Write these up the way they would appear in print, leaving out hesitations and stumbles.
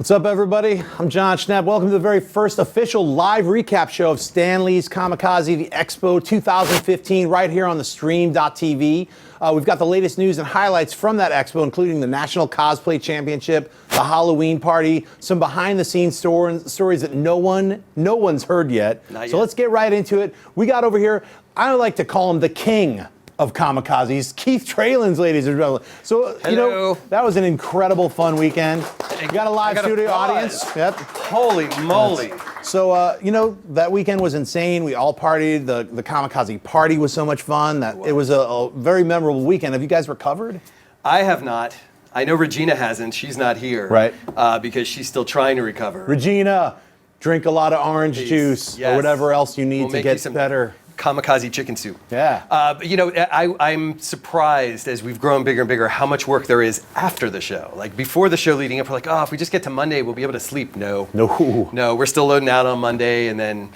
What's up, everybody? I'm John Schnepp. Welcome to the very first official live recap show of Stan Lee's Comikaze, the Expo 2015, right here on theStream.tv. We've got the latest news and highlights from that expo, including the National Cosplay Championship, the Halloween party, some behind-the-scenes stories that no one's heard yet. So let's get right into it. We got over here, I like to call him the king of Comikazes, Keith Tralins, ladies and gentlemen. So, you know, that was an incredible, fun weekend. We got a live studio audience. Yep. Holy moly. So, you know, that weekend was insane. We all partied. The Comikaze party was so much fun. It was a very memorable weekend. Have you guys recovered? I have not. I know Regina hasn't. She's not here. Right. Because she's still trying to recover. Regina, drink a lot of orange juice or whatever else you need to get better. Kamikaze chicken soup. Yeah. But you know, I'm surprised as we've grown bigger and bigger how much work there is after the show. Like before the show leading up, we're like, oh, if we just get to Monday, we'll be able to sleep. No, we're still loading out on Monday, and then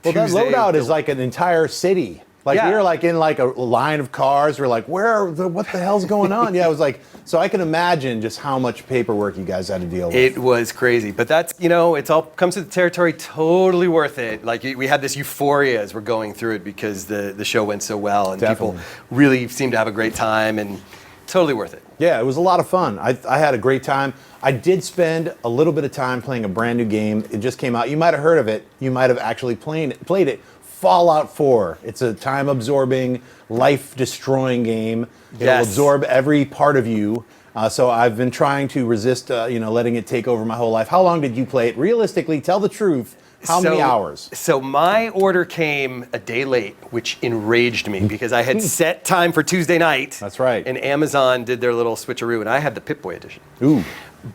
Tuesday, that loadout is like an entire city. Like we were like in like a line of cars. We're like, what the hell's going on? Yeah, it was like, so I can imagine just how much paperwork you guys had to deal with. It was crazy, but that's, you know, it's all comes with the territory. Totally worth it. Like we had this euphoria as we're going through it because the show went so well and people really seemed to have a great time and totally worth it. Yeah, it was a lot of fun. I had a great time. I did spend a little bit of time playing a brand new game. It just came out. You might have heard of it. You might have actually played it. Fallout 4. It's a time-absorbing, life-destroying game. It'll absorb every part of you. So I've been trying to resist, letting it take over my whole life. How long did you play it? Realistically, tell the truth. How many hours? So my order came a day late, which enraged me because I had set time for Tuesday night. That's right. And Amazon did their little switcheroo, and I had the Pip-Boy edition. Ooh.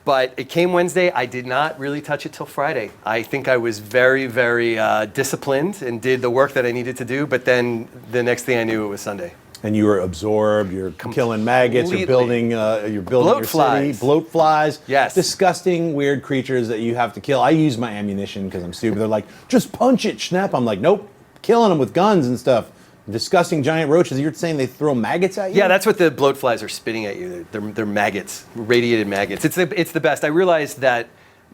But it came Wednesday. I did not really touch it till Friday. I think I was very, very disciplined and did the work that I needed to do. But then the next thing I knew, it was Sunday. And you were absorbed. You're killing maggots. You're building your city. Bloat flies. Yes. Disgusting, weird creatures that you have to kill. I use my ammunition because I'm stupid. They're like, just punch it, Schnepp. I'm like, nope. Killing them with guns and stuff. Disgusting giant roaches. You're saying they throw maggots at you? Yeah, that's what the bloat flies are spitting at you. They're maggots, radiated maggots. It's the best. I realized that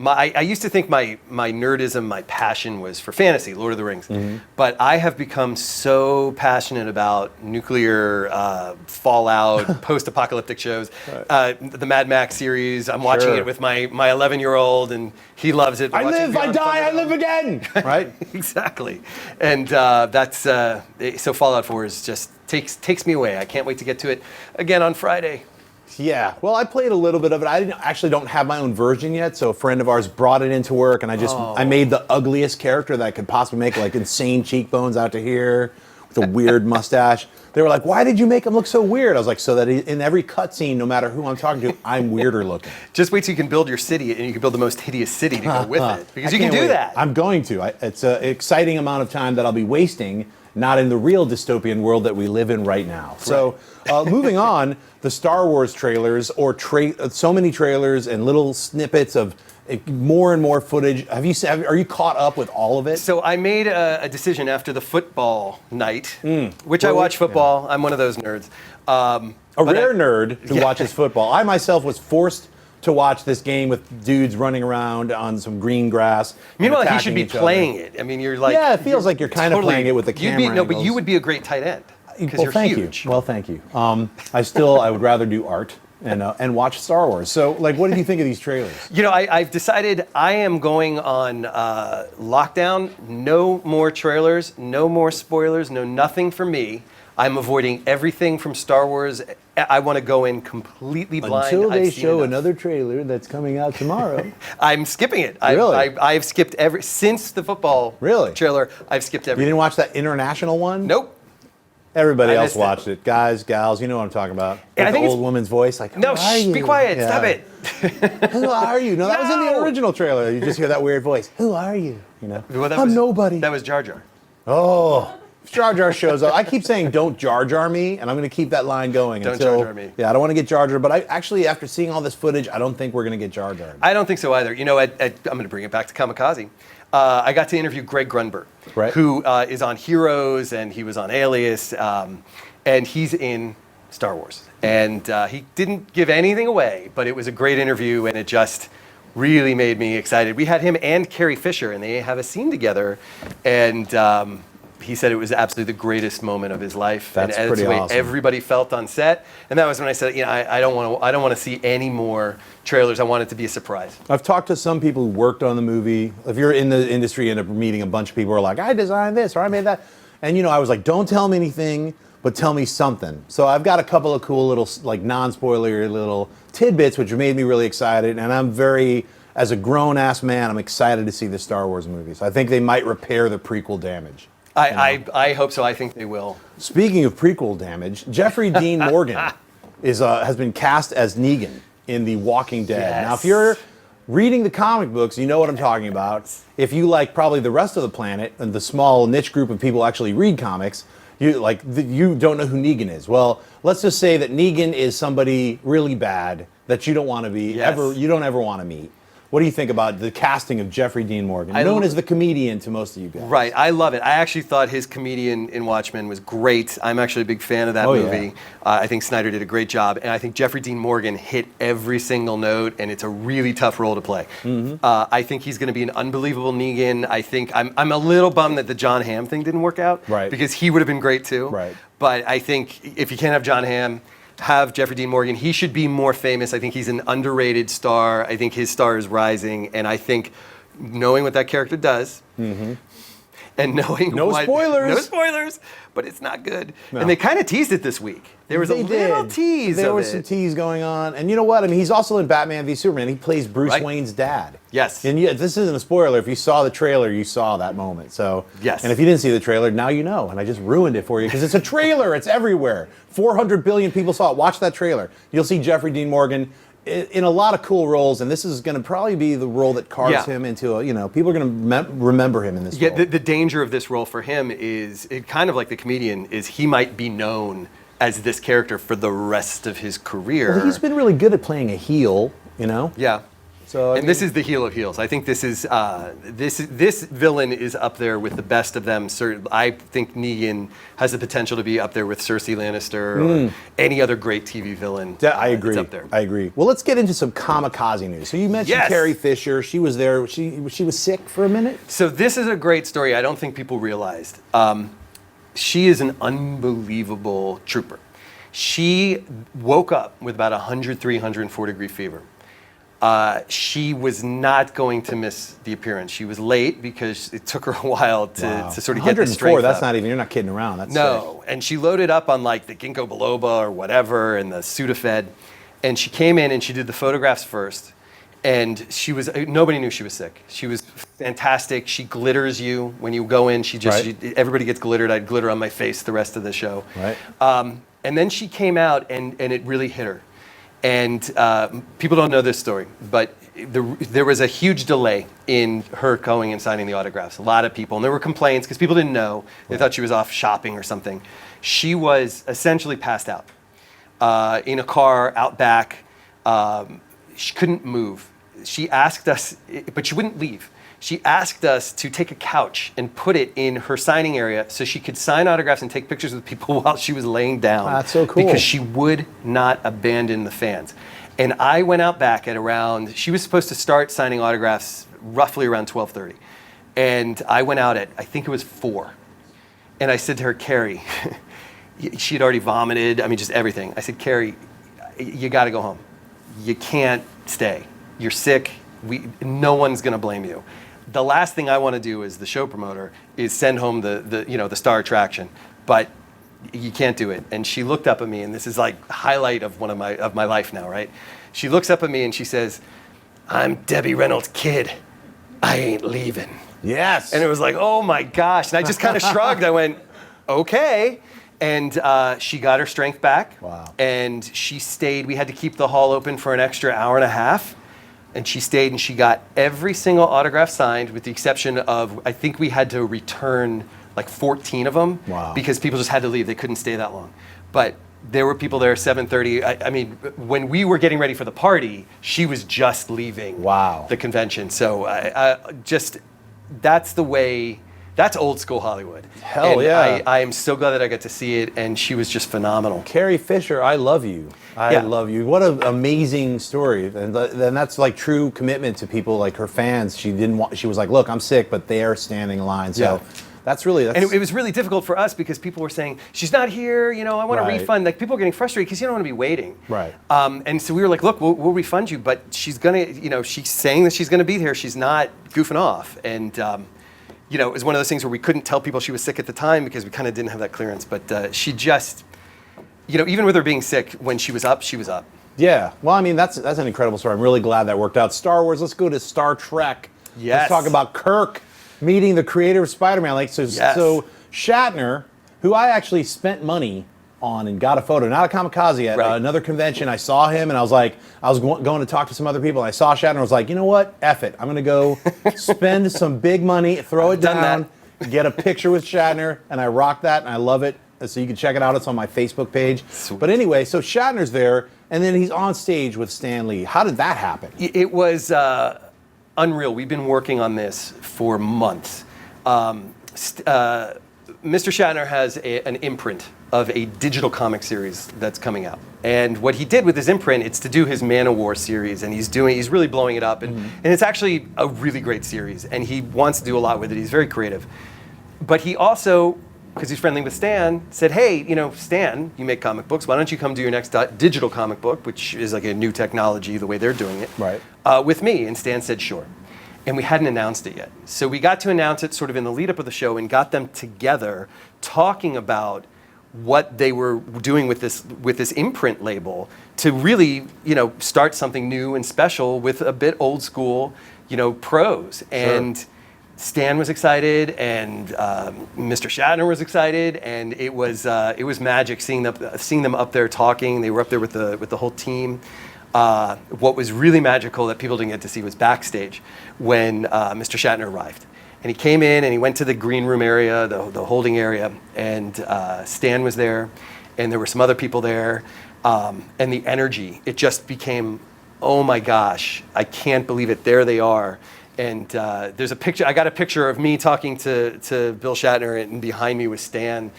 I used to think my nerdism, my passion was for fantasy, Lord of the Rings. Mm-hmm. But I have become so passionate about nuclear fallout, post-apocalyptic shows. Right. The Mad Max series. I'm watching it with my 11-year-old, and he loves it. I live, I die, I live again. Right? Exactly. And that's so Fallout 4 is just takes me away. I can't wait to get to it again on Friday. Yeah, well, I played a little bit of it. I actually don't have my own version yet, so a friend of ours brought it into work, and I made the ugliest character that I could possibly make, like insane cheekbones out to here, with a weird mustache. They were like, why did you make him look so weird? I was like, so that in every cutscene, no matter who I'm talking to, I'm weirder looking. Just wait till you can build your city, and you can build the most hideous city to go with it, because you can do that. I'm going to. It's an exciting amount of time that I'll be wasting, not in the real dystopian world that we live in right now. So, moving on, the Star Wars trailers, so many trailers and little snippets of more and more footage. Are you caught up with all of it? So I made a decision after the football night, which I watch football. I'm one of those nerds. A rare nerd who watches football. I myself was forced to watch this game with dudes running around on some green grass. Meanwhile, he should be playing it. I mean, you're like... Yeah, it feels like you're kind of playing it with the camera but you would be a great tight end. Because you're huge. Well, thank you. I would rather do art and watch Star Wars. So, like, what did you think of these trailers? You know, I've decided I am going on lockdown. No more trailers, no more spoilers, no nothing for me. I'm avoiding everything from Star Wars. I want to go in completely blind. Until they show another trailer that's coming out tomorrow. I'm skipping it. Really? I've skipped since the football trailer, I've skipped everything. You didn't watch that international one? Nope. Everybody else watched it. Guys, gals, you know what I'm talking about. Like the old woman's voice, like, no, be quiet, stop it. Who are you? No, that was in the original trailer. You just hear that weird voice. Who are you? You know, I'm nobody. That was Jar Jar. Oh, Jar Jar shows up. I keep saying, don't Jar Jar me, and I'm going to keep that line going. Don't Jar Jar me. Yeah, I don't want to get Jar Jar, but after seeing all this footage, I don't think we're going to get Jar Jar. I don't think so either. You know, I'm going to bring it back to Comikaze. I got to interview Greg Grunberg, who is on Heroes, and he was on Alias, and he's in Star Wars. And he didn't give anything away, but it was a great interview, and it just really made me excited. We had him and Carrie Fisher, and they have a scene together, and he said it was absolutely the greatest moment of his life. That's and pretty the way awesome. everybody felt on set, and that was when I said, I don't want to see any more trailers. I want it to be a surprise. I've talked to some people who worked on the movie. If you're in the industry, you end up meeting a bunch of people who are like, I designed this or I made that. And I was like, don't tell me anything, but tell me something. So I've got a couple of cool little, like non-spoilery little tidbits, which made me really excited. And I'm very, as a grown-ass man, I'm excited to see the Star Wars movies. I think they might repair the prequel damage. I hope so. I think they will. Speaking of prequel damage, Jeffrey Dean Morgan has been cast as Negan in The Walking Dead. Yes. Now, if you're reading the comic books, you know what I'm talking about. If you like probably the rest of the planet and the small niche group of people who actually read comics, you don't know who Negan is. Well, let's just say that Negan is somebody really bad that you don't want to be you don't ever want to meet. What do you think about the casting of Jeffrey Dean Morgan, known as the comedian to most of you guys? Right, I love it. I actually thought his comedian in Watchmen was great. I'm actually a big fan of that movie. Yeah. I think Snyder did a great job, and I think Jeffrey Dean Morgan hit every single note, and it's a really tough role to play. Mm-hmm. I think he's going to be an unbelievable Negan. I think I'm a little bummed that the John Hamm thing didn't work out, Right. because he would have been great too. Right. But I think if you can't have John Hamm, have Jeffrey Dean Morgan. He should be more famous. I think he's an underrated star. I think his star is rising, and I think knowing what that character does, and knowing No spoilers, but it's not good. No. And they kind of teased it this week. There was a little tease. There of was it. some tease going on, and you know what? I mean, he's also in Batman v Superman. He plays Bruce Right. Wayne's dad. Yes. And this isn't a spoiler. If you saw the trailer, you saw that moment. So Yes. And if you didn't see the trailer, now you know. And I just ruined it for you because it's a trailer. It's everywhere. 400 billion people saw it. Watch that trailer. You'll see Jeffrey Dean Morgan in a lot of cool roles, and this is going to probably be the role that carves him into people are going to remember him in this role. The danger of this role for him is, it kind of like the comedian, is he might be known as this character for the rest of his career. Well, he's been really good at playing a heel, Yeah. So This is the heel of heels. I think this villain is up there with the best of them. I think Negan has the potential to be up there with Cersei Lannister or any other great TV villain. I agree. That's up there. I agree. Well, let's get into some Comikaze news. So you mentioned Carrie Fisher. She was there. She was sick for a minute. So this is a great story. I don't think people realized. She is an unbelievable trooper. She woke up with about 103, 104 degree fever. She was not going to miss the appearance. She was late because it took her a while to sort of get the strength that's up. not even, you're not kidding around. That's No, sick. and she loaded up on like the ginkgo biloba or whatever and the Sudafed, and she came in and she did the photographs first, and nobody knew she was sick. She was fantastic. She glitters you when you go in. Everybody gets glittered. I had glitter on my face the rest of the show. Right. And then she came out and it really hit her. And people don't know this story, but there was a huge delay in her going and signing the autographs. A lot of people, and there were complaints because people didn't know. They thought she was off shopping or something. She was essentially passed out in a car out back. She couldn't move. She asked us, but she wouldn't leave. She asked us to take a couch and put it in her signing area so she could sign autographs and take pictures with people while she was laying down. That's so cool. Because she would not abandon the fans. And I went out back at she was supposed to start signing autographs roughly around 12:30. And I went out at, I think it was 4. And I said to her, Carrie, she had already vomited, just everything. I said, Carrie, you got to go home. You can't stay. You're sick. No one's going to blame you. The last thing I want to do as the show promoter is send home the star attraction, but you can't do it. And she looked up at me, and this is like highlight of my life now, right? She looks up at me and she says, "I'm Debbie Reynolds' kid. I ain't leaving." Yes. And it was like, oh my gosh. And I just kind of shrugged. I went, okay. And she got her strength back. Wow. And she stayed. We had to keep the hall open for an extra hour and a half. And she stayed and she got every single autograph signed with the exception of, I think we had to return like 14 of them. Wow. Because people just had to leave. They couldn't stay that long. But there were people there at 7:30. When we were getting ready for the party, she was just leaving Wow. the convention. So that's the way That's old school Hollywood. Hell and yeah. I am so glad that I got to see it, and she was just phenomenal. Carrie Fisher, I love you. I love you. What an amazing story. And that's like true commitment to people, like her fans. She was like, look, I'm sick, but they're standing in line. So that's really, and it was really difficult for us because people were saying, she's not here, you know, I want a refund. Like, people are getting frustrated because you don't want to be waiting. Right. And so we were like, look, we'll refund you, but she's going to, you know, she's saying that she's going to be here. She's not goofing off. And, you know, it was one of those things where we couldn't tell people she was sick at the time because we kind of didn't have that clearance. But she just, you know, even with her being sick, when she was up, she was up. Yeah. Well, I mean, that's an incredible story. I'm really glad that worked out. Star Wars, let's go to Star Trek. Yes. Let's talk about Kirk meeting the creator of Spider-Man. Like, so Shatner, who I actually spent money on and got a photo, not a Comikaze, at another convention. I saw him and I was like, I was going to talk to some other people. And I saw Shatner. I was like, you know what? F it. I'm going to go spend some big money, throw it down, get a picture with Shatner. And I rock that and I love it. So you can check it out. It's on my Facebook page. Sweet. But anyway, so Shatner's there and then he's on stage with Stan Lee. How did that happen? It was unreal. We've been working on this for months. Mr. Shatner has an imprint of a digital comic series that's coming out. And what he did with his imprint, it's to do his Man of War series, and he's really blowing it up. And it's actually a really great series, and he wants to do a lot with it. He's very creative. But he also, because he's friendly with Stan, said, hey, you know, Stan, you make comic books. Why don't you come do your next digital comic book, which is like a new technology, the way they're doing it, with me? And Stan said, sure. And we hadn't announced it yet. So we got to announce it sort of in the lead up of the show and got them together talking about what they were doing with this imprint label to really, you know, start something new and special with a bit old school, you know, prose. And Stan was excited, and Mr. Shatner was excited, and it was magic seeing them up there talking. They were up there with the whole team. What was really magical that people didn't get to see was backstage when Mr. Shatner arrived. And he came in and he went to the green room area, the holding area, and Stan was there, and there were some other people there, and the energy, it just became, oh my gosh, I can't believe it, there they are. And there's a picture, I got a picture of me talking to Bill Shatner, and behind me was Stan.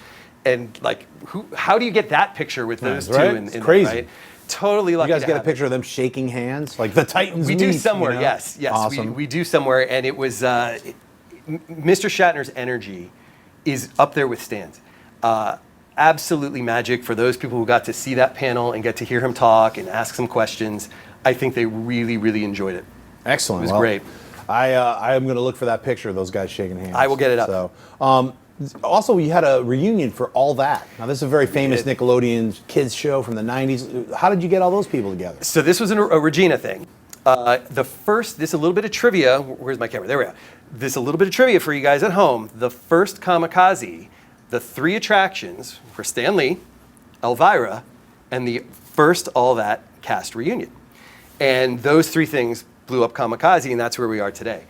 And like, how do you get that picture with those two? It's crazy. Right? Totally lucky. You guys get a picture of them shaking hands, like the Titans. We do somewhere, you know? Yes. Awesome. We do somewhere, and it was Mr. Shatner's energy is up there with Stan's. Absolutely magic for those people who got to see that panel and get to hear him talk and ask some questions. I think they really, really enjoyed it. Excellent. It was great. I am going to look for that picture of those guys shaking hands. I will get it up. So, also, you had a reunion for All That. Now, this is a very famous Nickelodeon kids show from the 90s. How did you get all those people together? So this was a Regina thing. This is a little bit of trivia. Where's my camera? There we are. This is a little bit of trivia for you guys at home. The first Comikaze, the 3 attractions were Stan Lee, Elvira, and the first All That cast reunion. And those 3 things blew up Comikaze, and that's where we are today.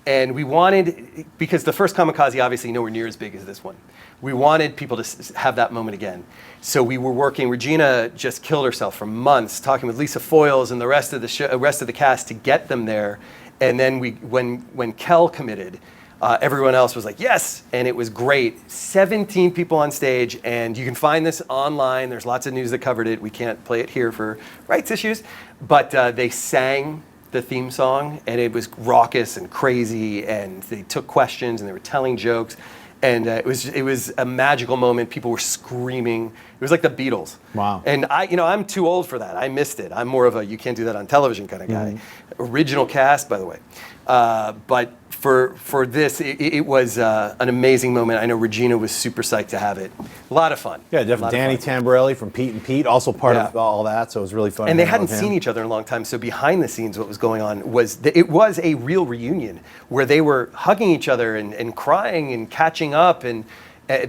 And we wanted, because the first Comikaze obviously nowhere near as big as this one, we wanted people to have that moment again. So we were working, Regina just killed herself for months, talking with Lisa Foyles and the rest of the cast to get them there. And then when Kel committed, everyone else was like, yes, and it was great. 17 people on stage, and you can find this online. There's lots of news that covered it. We can't play it here for rights issues, but they sang the theme song, and it was raucous and crazy, and they took questions and they were telling jokes, and it was a magical moment. People were screaming. It was like the Beatles. Wow. And I'm too old for that. I missed it. I'm more of a you can't do that on television kind of guy. Original cast, by the way. But for this, it was an amazing moment. I know Regina was super psyched to have it. A lot of fun. Yeah, definitely. Danny Tamborelli from Pete and Pete, also part of all that, so it was really fun. And they hadn't seen each other in a long time, so behind the scenes what was going on was it was a real reunion where they were hugging each other and crying and catching up, and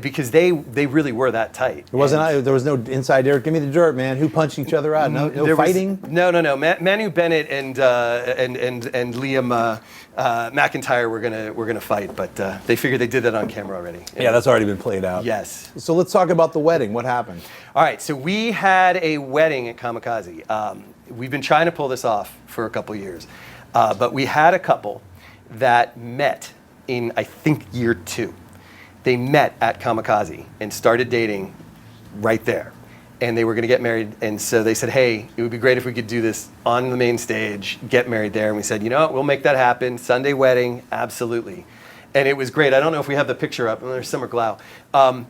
because they really were that tight. There was no inside there. Give me the dirt, man. Who punched each other out? No fighting. No. Manu Bennett and Liam McIntyre were gonna fight, but they figured they did that on camera already. Yeah, that's already been played out. Yes. So let's talk about the wedding. What happened? All right. So we had a wedding at Comikaze. We've been trying to pull this off for a couple years, but we had a couple that met in I think year 2. They met at Comikaze and started dating right there. And they were going to get married. And so they said, hey, it would be great if we could do this on the main stage, get married there. And we said, you know what, we'll make that happen. Sunday wedding, absolutely. And it was great. I don't know if we have the picture up. There's Summer Glau. And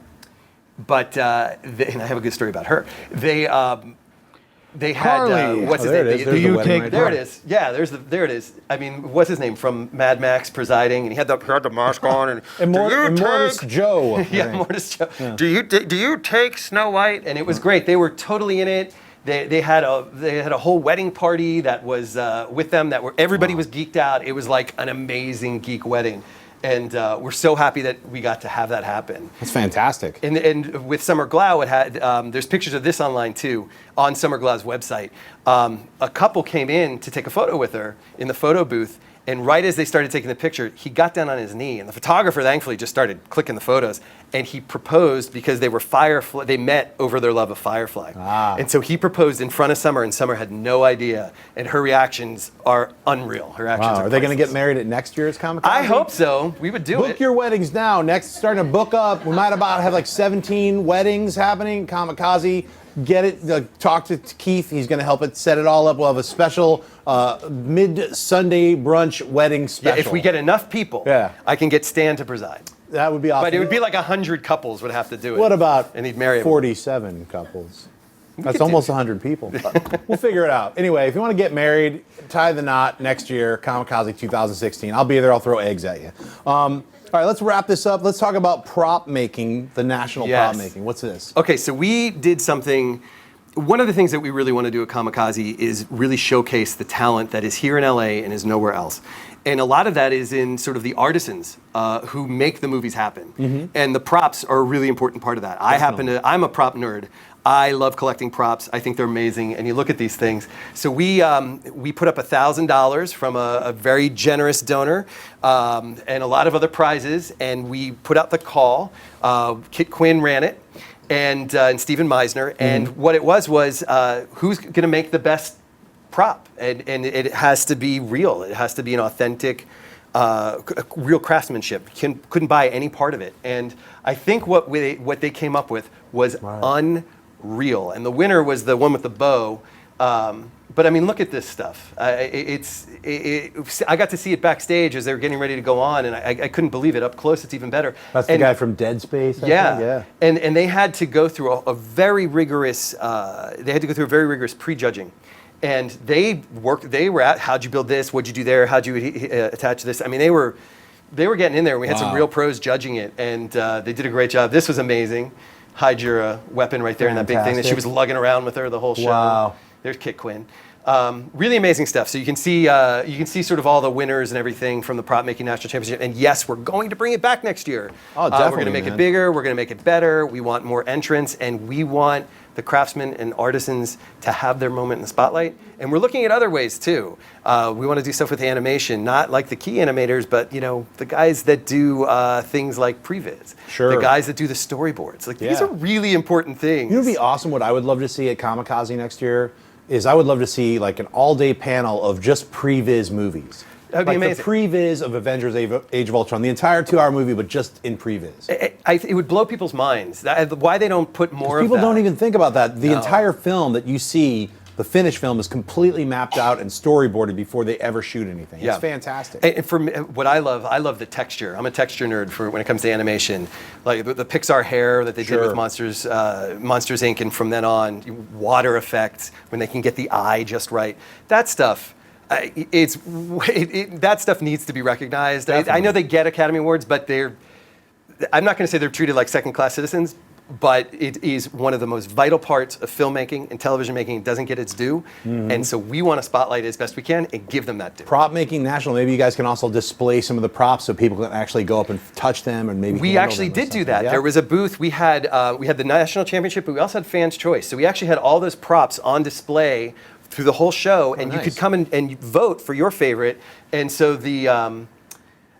I have a good story about her. They had, what's his name? There it is. Yeah, there it is. I mean, what's his name from Mad Max presiding? And he had the mask on. And Mortis Joe. Yeah, Mortis Joe. Yeah. Do you take Snow White? And it was great. They were totally in it. They had a whole wedding party that was with them everybody was geeked out. It was like an amazing geek wedding. And we're so happy that we got to have that happen. That's fantastic. And with Summer Glau, it had there's pictures of this online too on Summer Glau's website. A couple came in to take a photo with her in the photo booth, and right as they started taking the picture, he got down on his knee, and the photographer thankfully just started clicking the photos, and he proposed because they were they met over their love of Firefly. And so he proposed in front of Summer, and Summer had no idea, and her reactions are unreal. Her actions are they going to get married at next year's Comikaze? I hope so. We would do it. Book your weddings now. Next, starting to book up. We might about have like 17 weddings happening. Comikaze. Get it. Talk to Keith. He's going to help it set it all up. We'll have a special mid-Sunday brunch wedding special. Yeah, if we get enough people, I can get Stan to preside. That would be awesome. But it would be like 100 couples would have to do it. What about and he'd marry 47 couples? That's almost 100 people. We'll figure it out. Anyway, if you want to get married, tie the knot next year, Comikaze 2016. I'll be there. I'll throw eggs at you. All right, let's wrap this up. Let's talk about prop making, the national prop making. What's this? Okay, so we did something. One of the things that we really want to do at Comikaze is really showcase the talent that is here in LA and is nowhere else. And a lot of that is in sort of the artisans who make the movies happen. And the props are a really important part of that. I'm a prop nerd. I love collecting props. I think they're amazing. And you look at these things. So we put up $1,000 from a very generous donor and a lot of other prizes. And we put out the call. Kit Quinn ran it and Stephen Meisner. And what it was who's going to make the best prop? And it has to be real. It has to be an authentic real craftsmanship. Couldn't buy any part of it. And I think what they came up with was unreal. And the winner was the one with the bow. But I mean, look at this stuff. I got to see it backstage as they were getting ready to go on, and I couldn't believe it. Up close, it's even better. That's the guy from Dead Space. I think? Yeah. And they had to go through a very rigorous. Prejudging. And they were at, how'd you build this? What'd you do there? How'd you attach this? I mean, they were getting in there. We had some real pros judging it, and they did a great job. This was amazing. Hide your weapon right there in that big thing that she was lugging around with her the whole show. Wow. There's Kit Quinn. Really amazing stuff. So you can see sort of all the winners and everything from the Prop Making National Championship. And yes, we're going to bring it back next year. Oh, definitely. We're going to make it bigger. We're going to make it better. We want more entrants, and we want the craftsmen and artisans to have their moment in the spotlight. And we're looking at other ways too. We want to do stuff with animation, not like the key animators, but the guys that do things like previs. Sure. The guys that do the storyboards. Like these are really important things. You know, it'd be awesome. What I would love to see at Comikaze next year is I would love to see like an all-day panel of just previs movies. That'd be amazing. The previs of Avengers: Age of Ultron, the entire 2-hour movie, but just in previs. It would blow people's minds. Why they don't put more of that. People don't even think about that. The entire film that you see, the finished film, is completely mapped out and storyboarded before they ever shoot anything. It's fantastic. And for me, what I love the texture. I'm a texture nerd when it comes to animation. Like the Pixar hair that they did with Monsters Inc. and from then on, water effects, when they can get the eye just right. That stuff. That stuff needs to be recognized. I know they get Academy Awards, but I'm not going to say they're treated like second-class citizens, but it is one of the most vital parts of filmmaking and television making. It doesn't get its due, and so we want to spotlight it as best we can and give them that due. Prop Making National, maybe you guys can also display some of the props so people can actually go up and touch them and maybe we actually did do that. Yeah? There was a booth. We had the National Championship, but we also had Fans' Choice. So we actually had all those props on display through the whole show, and you could come and vote for your favorite. And so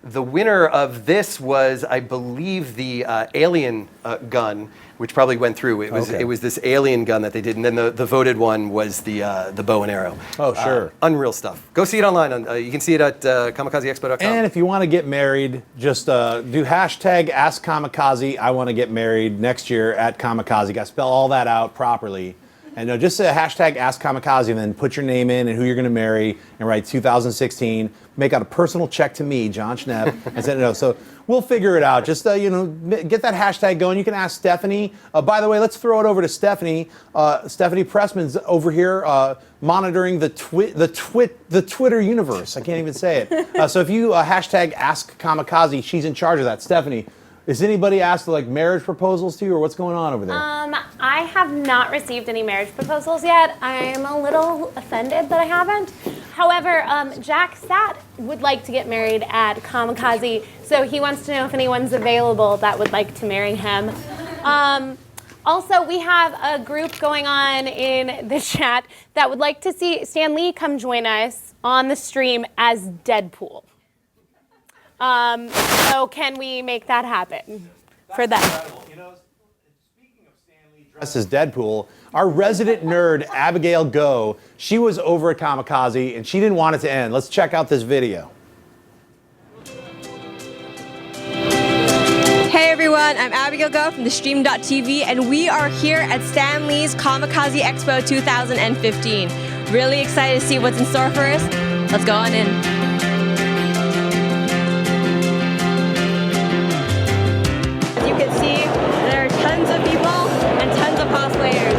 The winner of this was, I believe, the alien gun, which probably went through. It was this alien gun that they did, and then the voted one was the bow and arrow. Oh, sure. Unreal stuff. Go see it online. You can see it at kamikazeexpo.com. And if you want to get married, just do hashtag Ask Comikaze. I want to get married next year at Comikaze. Got to spell all that out properly. And no, just say hashtag Ask Comikaze and then put your name in and who you're going to marry and write 2016. Make out a personal check to me, John Schnepp, and send it out. So we'll figure it out. Just get that hashtag going. You can ask Stephanie. By the way, let's throw it over to Stephanie. Stephanie Pressman's over here monitoring the Twitter universe. I can't even say it. So if you hashtag Ask Comikaze, she's in charge of that. Stephanie, has anybody asked like marriage proposals to you, or what's going on over there? I have not received any marriage proposals yet. I'm a little offended that I haven't. However, Jack Sat would like to get married at Comikaze, so he wants to know if anyone's available that would like to marry him. Also, we have a group going on in the chat that would like to see Stan Lee come join us on the stream as Deadpool. So can we make that happen for them? You know, speaking of Stan Lee dressed as Deadpool, our resident nerd, Abigail Go, she was over at Comikaze and she didn't want it to end. Let's check out this video. Hey everyone, I'm Abigail Go from theStream.tv and we are here at Stan Lee's Comikaze Expo 2015. Really excited to see what's in store for us. Let's go on in. You can see there are tons of people and tons of cosplayers.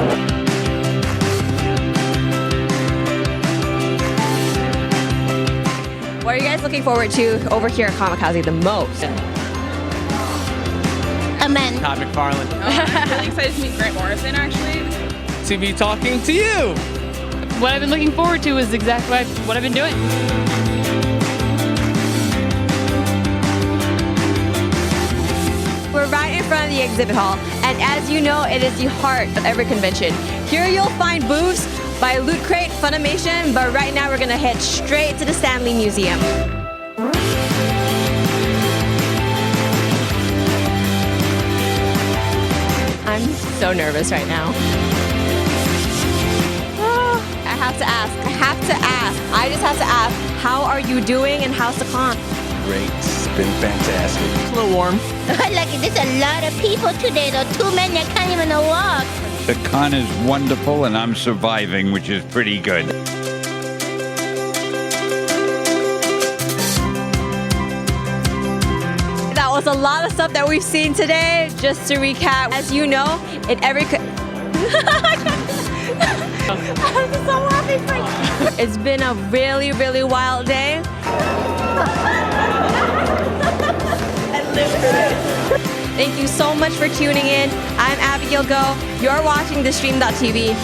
What are you guys looking forward to over here at Comikaze the most? Amen. Todd McFarlane. I'm really excited to meet Grant Morrison, actually. To be talking to you. What I've been looking forward to is exactly what I've been doing. We're right in front of the exhibit hall, and as you know, it is the heart of every convention. Here you'll find booths by Loot Crate, Funimation, but right now we're gonna head straight to the Stan Lee Museum. I'm so nervous right now. I have to ask, I just have to ask, how are you doing and how's the con? Great. It's been fantastic. It's a little warm. Lucky, there's a lot of people today, though. Too many, I can't even walk. The con is wonderful and I'm surviving, which is pretty good. That was a lot of stuff that we've seen today. Just to recap, as you know, in every I'm so happy for you. It's been a really, really wild day. Thank you so much for tuning in. I'm Abigail Go. You're watching theStream.tv.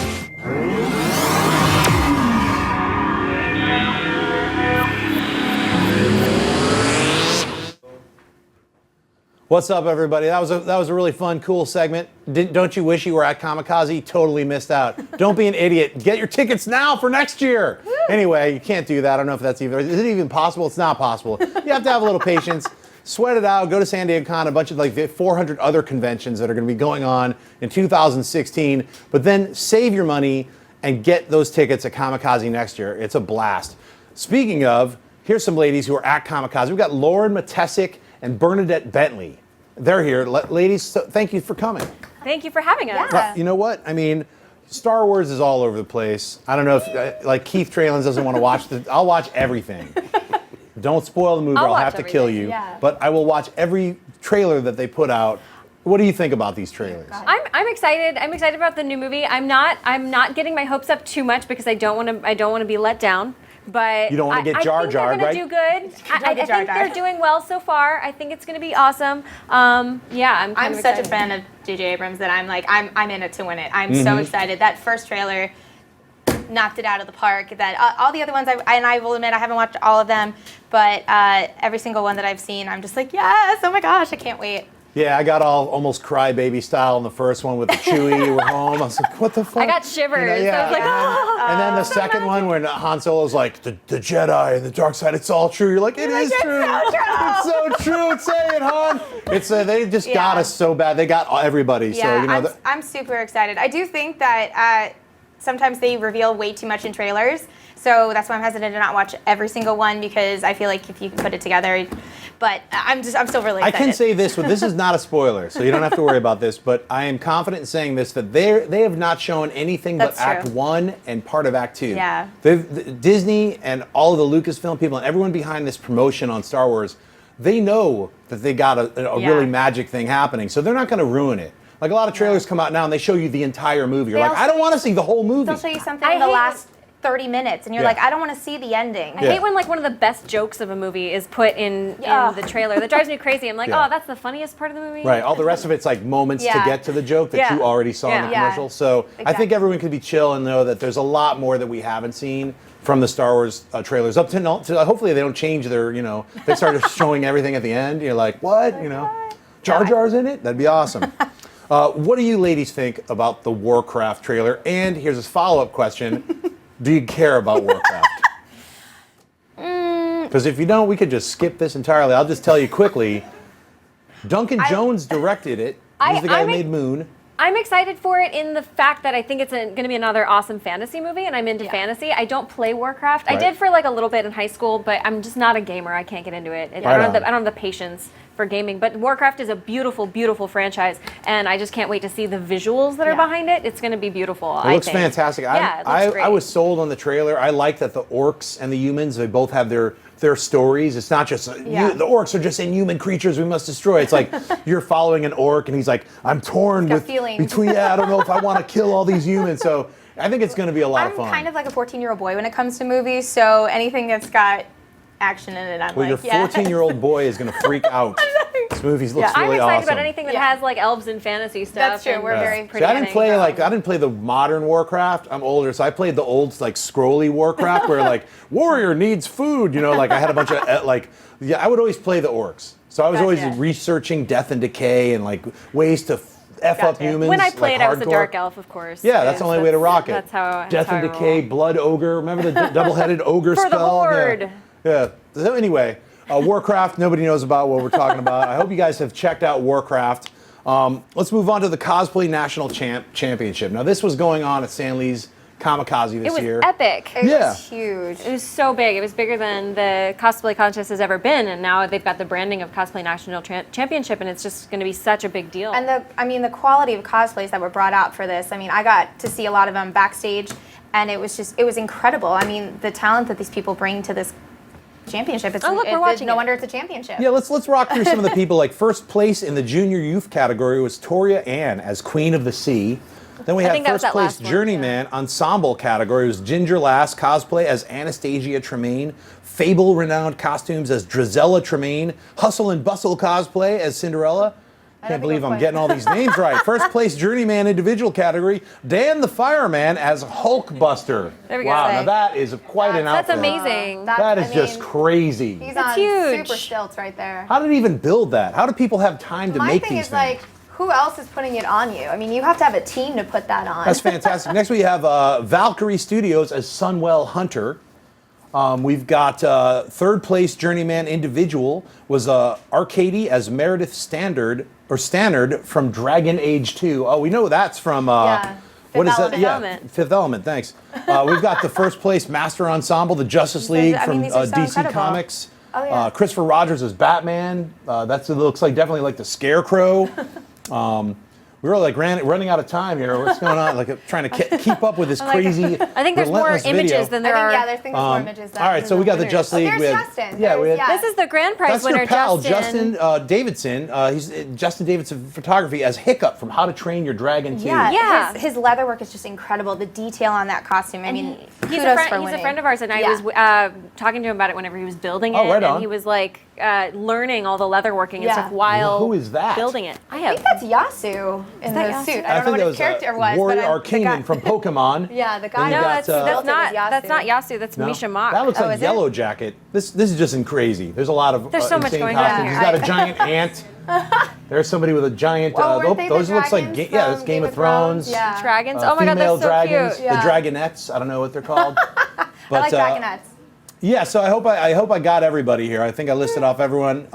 What's up, everybody? That was a really fun, cool segment. Don't you wish you were at Comikaze? Totally missed out. Don't be an idiot. Get your tickets now for next year. Anyway, you can't do that. I don't know if that's even, is it even possible? It's not possible. You have to have a little patience. Sweat it out. Go to San Diego Con, a bunch of like 400 other conventions that are going to be going on in 2016. But then save your money and get those tickets at Comikaze next year. It's a blast. Speaking of, here's some ladies who are at Comikaze. We've got Lauren Matesic and Bernadette Bentley. They're here. Ladies, so thank you for coming. Thank you for having us. You know what? I mean, Star Wars is all over the place. I don't know if, like, Keith Tralins doesn't want to watch I'll watch everything. Don't spoil the movie, I'll have to kill you. Yeah. But I will watch every trailer that they put out. What do you think about these trailers? I'm excited. I'm excited about the new movie. I'm not getting my hopes up too much because I don't want to be let down. But You don't want to get Jar Jar, I think they're going to do good. I think they're doing well so far. I think it's going to be awesome. Yeah, I'm kind of such excited. a fan of J.J. Abrams that I'm like, I'm in it to win it. I'm so excited. That first trailer knocked it out of the park. That all the other ones, I will admit I haven't watched all of them, but every single one that I've seen, I'm just like, yes, oh my gosh, I can't wait. Yeah, I got all almost crybaby style in the first one with the Chewie. We're home. I was like, what the fuck? I got shivers. yeah. I was like, oh. And then the second one when Han Solo's like, the Jedi and the dark side, it's all true. You're like, it is true. It's so true. Say it, Han. It's they just got us so bad. They got everybody. Yeah, So I'm super excited. I do think that sometimes they reveal way too much in trailers. So that's why I'm hesitant to not watch every single one, because I feel like if you can put it together. But I'm still really excited. I can say this, this is not a spoiler, so you don't have to worry about this, but I am confident in saying this, that they have not shown anything That's but Act true. 1 and part of Act 2. Yeah. Disney and all of the Lucasfilm people and everyone behind this promotion on Star Wars, they know that they got a really magic thing happening, so they're not going to ruin it. Like a lot of trailers come out now and they show you the entire movie. You're like, I don't want to see the whole movie. They'll show you something in the last 30 minutes, and you're like, I don't want to see the ending. I hate when like one of the best jokes of a movie is put in the trailer. That drives me crazy. I'm like, oh, that's the funniest part of the movie. Right. All the rest of it's like moments to get to the joke that you already saw in the commercial. So I think everyone could be chill and know that there's a lot more that we haven't seen from the Star Wars trailers up to hopefully they don't change their, they started showing everything at the end. You're like, what? Jar Jar's in it? That'd be awesome. What do you ladies think about the Warcraft trailer? And here's a follow-up question. Do you care about Warcraft? Because if you don't, we could just skip this entirely. I'll just tell you quickly. Duncan Jones directed it. He's the guy who made Moon. I'm excited for it in the fact that I think it's going to be another awesome fantasy movie, and I'm into fantasy. I don't play Warcraft. I did for like a little bit in high school, but I'm just not a gamer. I can't get into it. I don't have the patience for gaming. But Warcraft is a beautiful, beautiful franchise, and I just can't wait to see the visuals that are behind it. It's going to be beautiful. It looks fantastic. It looks great. I was sold on the trailer. I like that the orcs and the humans, they both have their stories. It's not just the orcs are just inhuman creatures we must destroy. It's like you're following an orc and he's like, I'm torn between I don't know if I want to kill all these humans. So I think it's going to be a lot of fun. I'm kind of like a 14-year-old boy when it comes to movies, so anything that's got action in it, I'm your 14-year-old boy is going to freak out. This movie looks I'm really excited awesome. about anything that has like elves and fantasy stuff. That's true. We're very pretty. I didn't play the modern Warcraft. I'm older, so I played the old like scrolly Warcraft where like warrior needs food. Like I had a bunch of I would always play the orcs. So I was always researching death and decay and like ways to F up humans. When I played, I was a hardcore. dark elf, of course. Yeah, that's the only way to rock it. That's how. Death and decay, blood ogre. Remember the double-headed ogre For spell? the horde. Yeah. So anyway, Warcraft. Nobody knows about what we're talking about. I hope you guys have checked out Warcraft. Let's move on to the Cosplay National Championship. Now this was going on at Stan Lee's Comikaze this year. It was epic. It was huge. It was so big. It was bigger than the cosplay contest has ever been, and now they've got the branding of Cosplay National Championship, and it's just going to be such a big deal. And the quality of cosplays that were brought out for this. I mean, I got to see a lot of them backstage, and it was incredible. I mean, the talent that these people bring to this championship. We're watching no wonder it's a championship. Yeah, let's rock through some of the people. Like first place in the junior youth category was Toria Ann as Queen of the Sea. Then we had first place Journeyman Ensemble category. It was Ginger Lass cosplay as Anastasia Tremaine. Fable renowned costumes as Drizella Tremaine. Hustle and Bustle cosplay as Cinderella. Can't believe I'm getting all these names right. First place Journeyman individual category. Dan the Fireman as Hulkbuster. There we go. Wow, now that is quite an outfit. That's amazing. That is just crazy. He's on huge. super stilts right there. How did he even build that? How do people have time to make these things? My thing is like, who else is putting it on you? I mean, you have to have a team to put that on. That's fantastic. Next we have Valkyrie Studios as Sunwell Hunter. We've got third place Journeyman individual was Arcady as Meredith Stannard from Dragon Age 2. Oh, we know that's from what is that? Fifth Element. Fifth Element. Thanks. We've got the first place Master Ensemble, the Justice League from DC Comics. Oh, yeah. Christopher Rogers as Batman. It looks like definitely like the Scarecrow. We were like running out of time here. What's going on? Like trying to keep up with this crazy. I think there's more images than there are. Yeah, there's more images. All right, so we got the Justice League. There's Justin. This is the grand prize winner, That's their pal, Justin. Davidson. He's Justin Davidson Photography as Hiccup from How to Train Your Dragon 2. Yeah. His leather work is just incredible. The detail on that costume. I mean, he's a friend of ours, and I was talking to him about it whenever he was building it. Right on. And he was like, learning all the leather working and Yeah. stuff while Who is that? building it. I think that's Yasu in that the Yasu? suit. I don't know what his character was. Warrior but the guy- Arcanine from Pokemon. Yeah, the guy. Then you No, got, that's built it not was Yasu. that's not Yasu. That's No? Misha Mock. That looks Oh, like is it? Yellow Jacket. This is just crazy. There's a lot of There's so much insane going on costumes. here. He's got a giant ant. There's somebody with a giant. Oh, weren't they the those looks like dragons yeah, that's from Game of Thrones. Yeah. Dragons. Oh my god, Female that's so dragons, cute. Yeah. the dragonettes. I don't know what they're called. I like dragonets. Yeah, so I hope I got everybody here. I think I listed off everyone.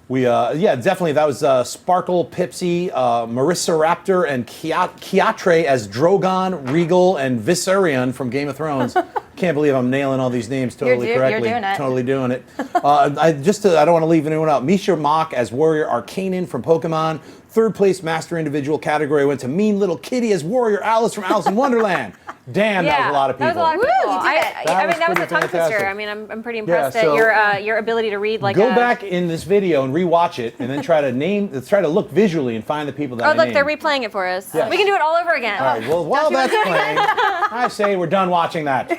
Yeah, definitely. That was Sparkle, Pipsy, Marissa Raptor, and Kiatre as Drogon, Regal, and Viserion from Game of Thrones. Can't believe I'm nailing all these names totally correctly. You're doing it. Totally doing it. I don't want to leave anyone out. Misha Mock as Warrior Arcanine from Pokemon. Third place Master Individual category went to Mean Little Kitty as Warrior Alice from Alice in Wonderland. Damn, that was a lot of people. That was a lot of people. Woo, you did it. I mean, that was pretty a tongue twister. fantastic. I mean, I'm pretty impressed so at your ability to read like Go a. back in this video and rewatch it, and then try to look visually and find the people that Oh, I look, named. they're replaying it for us. Yes. We can do it all over again. All right, well, while that's playing, I say we're done watching that.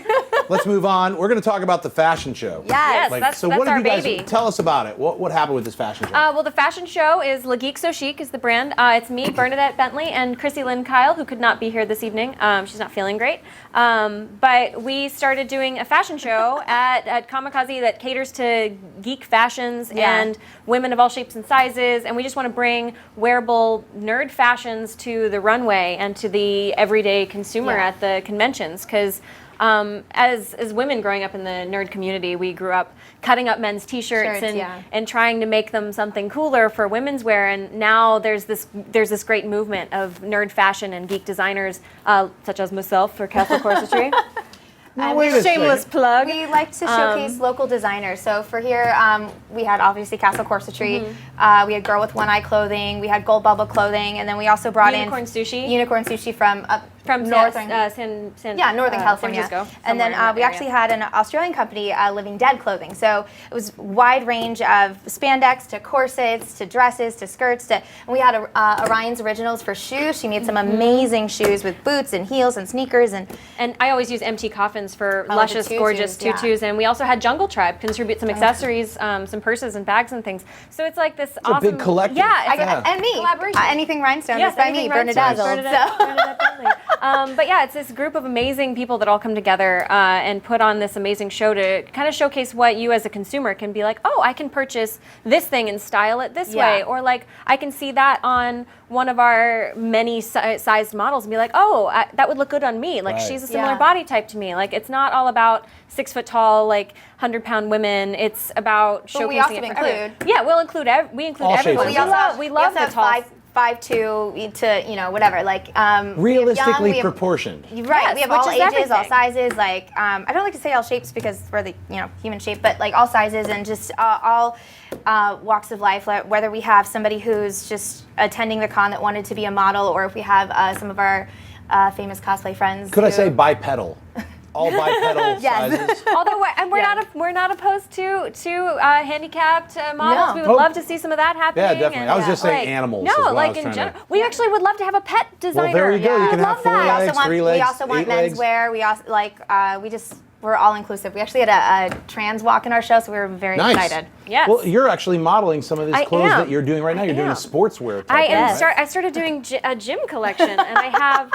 Let's move on. We're going to talk about the fashion show. Yes, Like, that's so what our did you guys baby. tell us about it? What happened with this fashion show? Well, the fashion show is La Geek So Chic is the brand. It's me, Bernadette Bentley, and Chrissy Lynn Kyle, who could not be here this evening. She's not feeling great. But we started doing a fashion show at Comikaze that caters to geek fashions and women of all shapes and sizes. And we just want to bring wearable nerd fashions to the runway and to the everyday consumer at the conventions. Because as women growing up in the nerd community, we grew up cutting up men's t-shirts and trying to make them something cooler for women's wear. And now there's this great movement of nerd fashion and geek designers, such as myself for Castle Corsetry. Wait a Shameless second. plug. We like to showcase local designers. So for here, we had obviously Castle Corsetry. We had Girl with One Eye clothing. We had Gold Bubble clothing, and then we also brought Unicorn in Sushi. Unicorn Sushi from northern San California. Francisco, And then we actually had an Australian company, Living Dead Clothing. So it was a wide range of spandex to corsets to dresses to skirts. And we had Orion's Originals for shoes. She made some amazing shoes with boots and heels and sneakers. And I always use empty coffins for the luscious, tutus, gorgeous tutus. And we also had Jungle Tribe contribute some accessories, some purses and bags and things. So it's like this awesome. a big collective. Yeah, it's and me. collaboration. Anything Rhinestone Yes, is by anything me, Rhinestone. Bernadette. Bernadette Bentley. But yeah, it's this group of amazing people that all come together and put on this amazing show to kind of showcase what you as a consumer can be like, oh, I can purchase this thing and style it this way. Or like, I can see that on one of our many sized models and be like, oh, that would look good on me. Like, she's a similar body type to me. Like, it's not all about 6 foot tall, like 100-pound women. It's about showcasing we also it for include- everyone. Yeah, we'll include we include All everyone. shapes. We love the tall. 5'2" to whatever, like Realistically we have, proportioned. right? Yes, we have which all is ages, all everything. sizes. Like I don't like to say all shapes because we're the human shape, but like all sizes and just all walks of life. Like, whether we have somebody who's just attending the con that wanted to be a model, or if we have some of our famous cosplay friends. Could I say bipedal? All bipedal sizes. Although we're not opposed to handicapped models. No. We would love to see some of that happening. Yeah, definitely. And, I was just saying like, animals is No, what I like was in trying to- general, we actually would love to have a pet designer. Well, there you go. You Yeah. can I'd have love 4 that. legs, 3 legs, we also want 8 legs. menswear. We also we're all inclusive. We actually had a trans walk in our show, so we were very Nice. excited. Yes. Well, you're actually modeling some of these I clothes am. that you're doing right now. You're doing a am. sportswear type I thing, am. right? I started doing a gym collection, and I have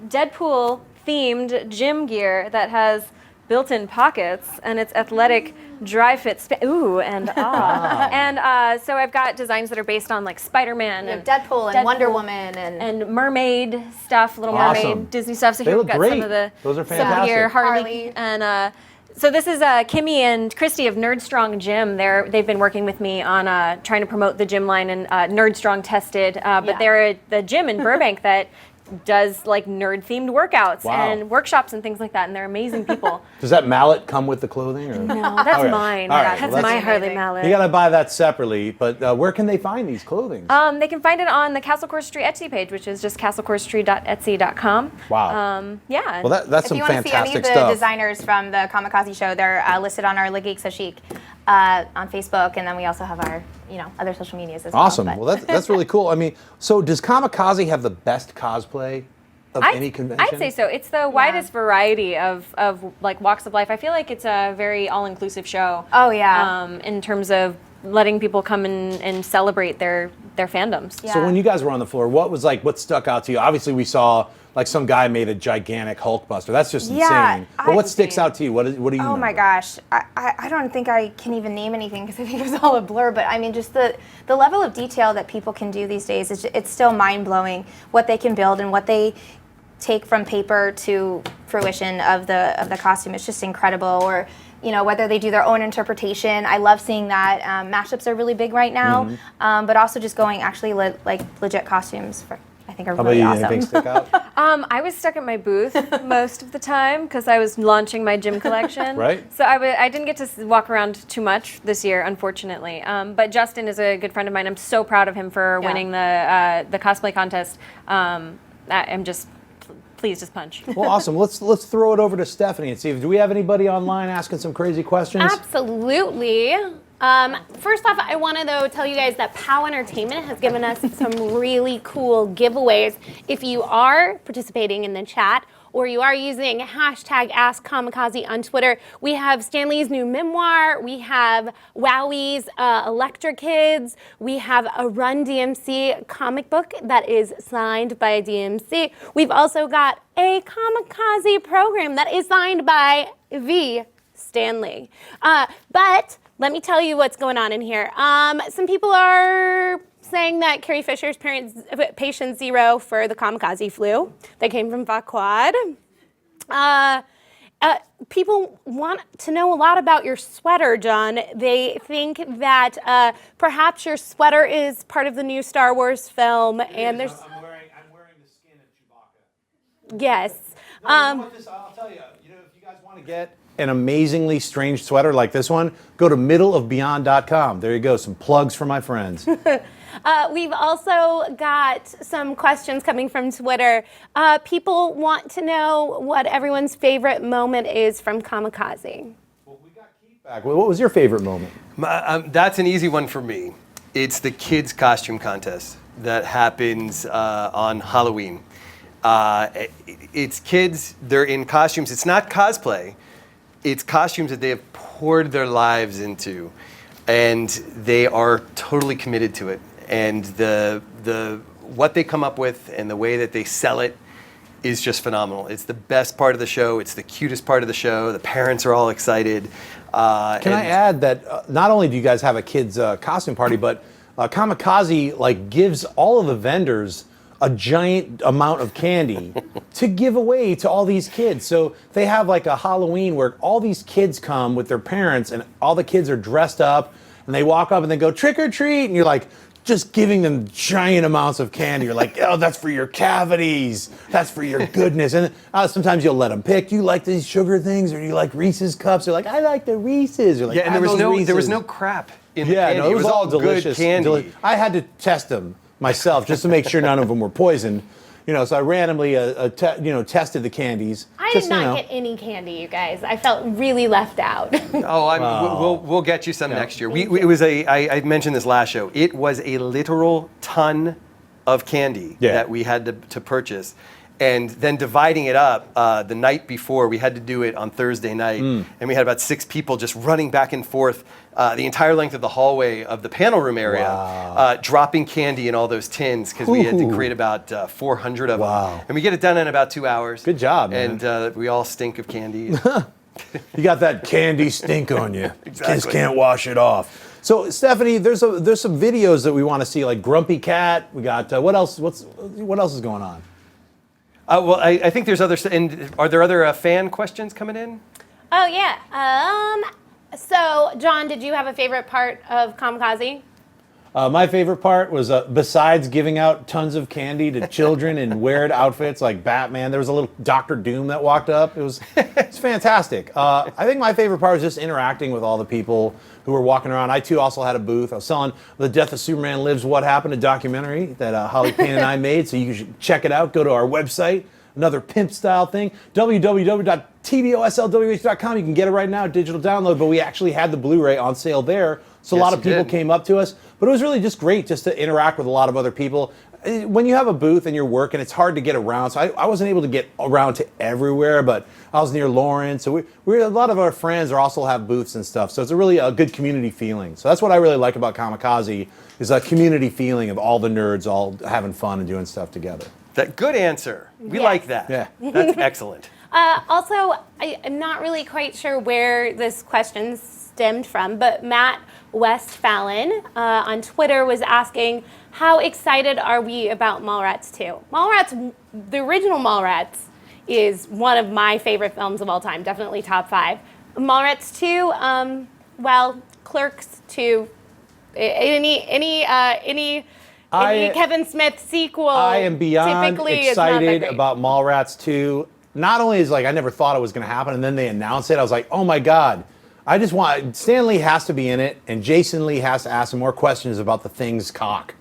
Deadpool themed gym gear that has built-in pockets, and it's athletic, dry fit. And so I've got designs that are based on like Spider-Man We have and Deadpool and Wonder Woman and mermaid stuff, Little Awesome. Mermaid, Disney stuff. So They here look we've got great. some of the Those are stuff here, fantastic. Harley. And so this is Kimmy and Christy of Nerd Strong Gym. They've been working with me on trying to promote the gym line and Nerd Strong Tested. But they're the gym in Burbank that does like nerd themed workouts Wow. and workshops and things like that, and they're amazing people. Does that mallet come with the clothing? Or? No, that's Okay. mine. All right, That's well, my that's- Harley amazing. mallet. You got to buy that separately, but where can they find these clothing? They can find it on the Castle Corsetry Etsy page, which is just castlecorsetry.etsy.com. Wow. Yeah. Well, that's if some you want to see any fantastic of the stuff. designers from the Comikaze show, they're listed on our Le Geek So Chic on Facebook, and then we also have our other social medias as well. Awesome. but- Well, that's really cool. I mean, so does Comikaze have the best cosplay any convention? I'd say so. It's the widest variety of like walks of life. I feel like it's a very all-inclusive show. Oh yeah. In terms of letting people come and celebrate their fandoms. Yeah. So when you guys were on the floor, what stuck out to you? Obviously, we saw like some guy made a gigantic Hulk buster. That's just insane. But what sticks out to you? What do you Oh my gosh. I don't think I can even name anything because I think it was all a blur, but I mean just the level of detail that people can do these days, it's still mind-blowing what they can build and what they take from paper to fruition of the costume. It's just incredible. Or whether they do their own interpretation. I love seeing that. Mashups are really big right now, but also just going actually legit costumes I think are really awesome. Anything stick out? I was stuck at my booth most of the time because I was launching my gym collection. Right. So I didn't get to walk around too much this year, unfortunately. But Justin is a good friend of mine. I'm so proud of him for winning the cosplay contest. Please just punch. Well, awesome. Let's throw it over to Stephanie and see do we have anybody online asking some crazy questions? Absolutely. First off, I want to though tell you guys that POW Entertainment has given us some really cool giveaways. If you are participating in the chat or you are using hashtag AskKamikaze on Twitter, we have Stanley's new memoir, we have Wowie's Electra Kids, we have a Run DMC comic book that is signed by DMC. We've also got a Comikaze program that is signed by Stanley. But let me tell you what's going on in here. Some people are saying that Carrie Fisher's patient 0 for the Comikaze flu that came from Vaquad. People want to know a lot about your sweater, John. They think that perhaps your sweater is part of the new Star Wars film, and there's. I'm wearing the skin of Chewbacca. Yes. I'll tell you. If you guys want to get an amazingly strange sweater like this one, go to middleofbeyond.com. There you go, some plugs for my friends. We've also got some questions coming from Twitter. People want to know what everyone's favorite moment is from Comikaze. Well, we got Keith back. What was your favorite moment? That's an easy one for me. It's the kids' costume contest that happens on Halloween. It's kids, they're in costumes. It's not cosplay. It's costumes that they have poured their lives into, and they are totally committed to it. And the what they come up with and the way that they sell it is just phenomenal. It's the best part of the show. It's the cutest part of the show. The parents are all excited. Can I add that not only do you guys have a kids' costume party, but Comikaze gives all of the vendors a giant amount of candy to give away to all these kids. So they have a Halloween where all these kids come with their parents and all the kids are dressed up and they walk up and they go trick or treat and you're just giving them giant amounts of candy. You're oh, that's for your cavities. That's for your goodness. And sometimes you'll let them pick. Do you like these sugar things or do you like Reese's cups? They're I like the Reese's. You're and there was no crap in the candy. No, it was all good delicious candy. I had to test them myself just to make sure none of them were poisoned. So I randomly tested the candies. I did not get any candy, you guys. I felt really left out. We'll get you some next year. It was I mentioned this last show. It was a literal ton of candy that we had to purchase. And then dividing it up the night before, we had to do it on Thursday night. And we had about 6 people just running back and forth the entire length of the hallway of the panel room area, dropping candy in all those tins because we had to create about 400 of them. And we get it done in about 2 hours. Good job, man. And we all stink of candy. You got that candy stink on you. Exactly. Kids can't wash it off. So Stephanie, there's some videos that we want to see, like Grumpy Cat. We got what else? What else is going on? Well, I think there's other. And are there other fan questions coming in? Oh yeah. So John, did you have a favorite part of Comikaze? My favorite part was besides giving out tons of candy to children in weird outfits like Batman. There was a little Dr. Doom that walked up. It's fantastic. I think my favorite part was just interacting with all the people who were walking around. I too also had a booth. I was selling The Death of Superman Lives: What Happened, a documentary that Holly Payne and I made. So you should check it out. Go to our website. Another pimp style thing. www.tboslwh.com. You can get it right now, digital download. But we actually had the Blu-ray on sale there. So a lot of people came up to us. But But it was really just great just to interact with a lot of other people. When you have a booth and you're working, it's hard to get around. So I wasn't able to get around to everywhere, but I was near Lawrence. So we a lot of our friends also have booths and stuff. So it's a really good community feeling. So that's what I really like about Comikaze, is a community feeling of all the nerds all having fun and doing stuff together. That good answer. We like that. Yeah. That's excellent. Also, I'm not really quite sure where this question stemmed from, but Matt Westphalen on Twitter was asking, how excited are we about Mallrats 2? Mallrats, the original Mallrats, is one of my favorite films of all time, definitely top 5. Mallrats 2, well, Clerks 2, any Kevin Smith sequel. I am beyond typically excited is not that about Mallrats 2. Not only is I never thought it was going to happen, and then they announced it, I was like, oh my God. I just want, Stan Lee has to be in it, and Jason Lee has to ask some more questions about the Thing's cock.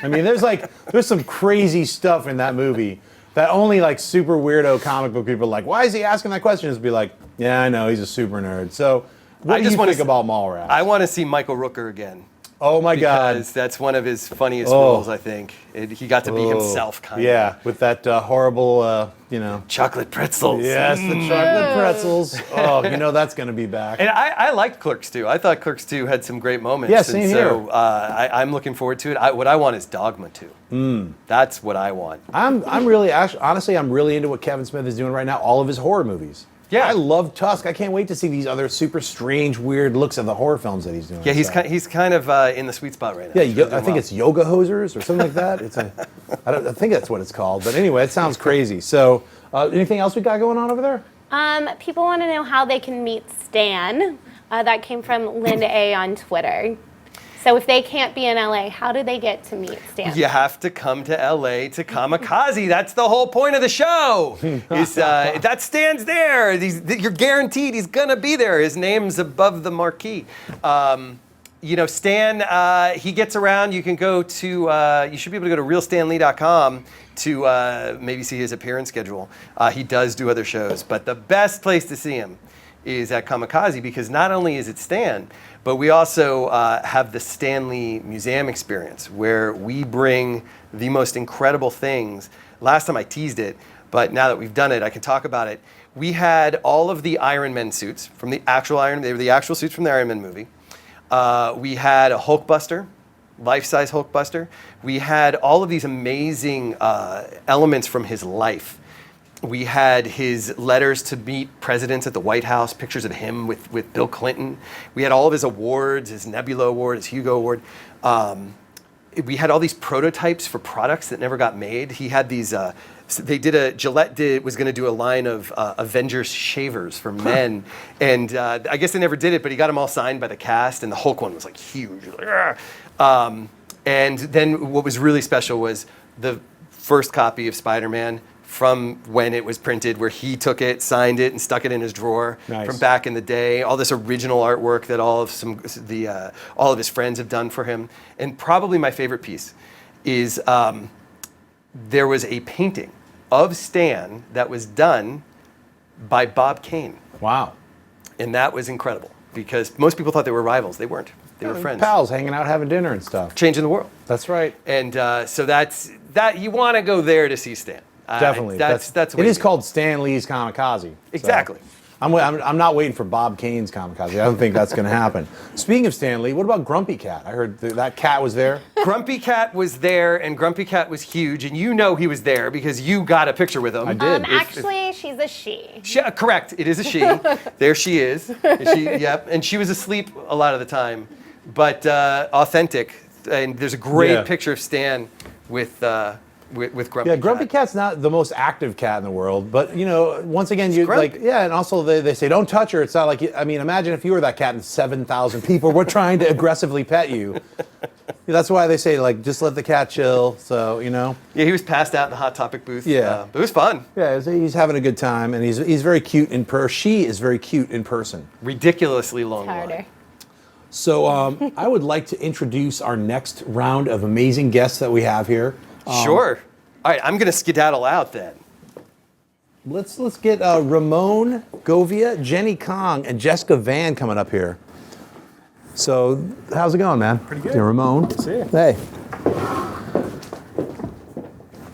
I mean, there's some crazy stuff in that movie that only super weirdo comic book people are like, why is he asking that question? Just be like, yeah, I know, he's a super nerd. So, what do you think about Mallrats? I want to see Michael Rooker again. Oh my God. Because that's one of his funniest roles, I think. He got to be himself, kind of. Yeah, with that horrible, chocolate pretzels. Yes, the chocolate pretzels. Oh, that's going to be back. And I liked Clerks 2. I thought Clerks 2 had some great moments. Yeah, same here. I'm looking forward to it. What I want is Dogma 2. That's what I want. I'm really, honestly, I'm really into what Kevin Smith is doing right now, all of his horror movies. Yeah, I love Tusk. I can't wait to see these other super strange, weird looks of the horror films that he's doing. Yeah, he's kind of in the sweet spot right now. Yeah, I think it's Yoga Hosers or something like that. I think that's what it's called. But anyway, it sounds crazy. So, anything else we got going on over there? People want to know how they can meet Stan. That came from Linda A on Twitter. So if they can't be in LA, how do they get to meet Stan? You have to come to LA to Comikaze. That's the whole point of the show. That Stan's there. You're guaranteed he's gonna be there. His name's above the marquee. Stan, he gets around. You can go to, you should be able to go to realstanlee.com to maybe see his appearance schedule. He does do other shows, but the best place to see him is at Comikaze, because not only is it Stan, but we also have the Stan Lee Museum experience, where we bring the most incredible things. Last time I teased it, but now that we've done it, I can talk about it. We had all of the Iron Man suits from the actual they were the actual suits from the Iron Man movie. We had a Hulkbuster, life-size Hulkbuster. We had all of these amazing elements from his life. We had his letters to meet presidents at the White House, pictures of him with Bill Clinton. We had all of his awards, his Nebula Award, his Hugo Award. We had all these prototypes for products that never got made. He had these, Gillette was going to do a line of Avengers shavers for men. And I guess they never did it, but he got them all signed by the cast, and the Hulk one was huge. And then what was really special was the first copy of Spider-Man from when it was printed, where he took it, signed it, and stuck it in his drawer from back in the day. All this original artwork that all of his friends have done for him. And probably my favorite piece is there was a painting of Stan that was done by Bob Kane. Wow. And that was incredible, because most people thought they were rivals. They weren't. They were friends. Pals hanging out, having dinner and stuff. Changing the world. That's right. And so that you want to go there to see Stan. Definitely. That's it is called Stan Lee's Comikaze. Exactly. So I'm not waiting for Bob Kane's Comikaze. I don't think that's going to happen. Speaking of Stan Lee, what about Grumpy Cat? I heard that cat was there. Grumpy Cat was there, and Grumpy Cat was huge, and you know he was there because you got a picture with him. I did. Actually, she's a she. Correct. It is a she. There she is. Yep. And she was asleep a lot of the time, but authentic. And there's a great picture of Stan with Grumpy Cat. Grumpy Cat's not the most active cat in the world, but once again, and also they say don't touch her. It's not like, imagine if you were that cat and 7,000 people were trying to aggressively pet you. That's why they say just let the cat chill. So Yeah, he was passed out in the Hot Topic booth. Yeah, but it was fun. Yeah, he's having a good time, and he's very cute in person. She is very cute in person. Ridiculously long. Harder. So I would like to introduce our next round of amazing guests that we have here. Sure. All right, I'm going to skedaddle out then. Let's get Ramon, Govea, Jennie Kong, and Jessica Van coming up here. So, how's it going, man? Pretty good. Hey, Ramon. See you. Hey.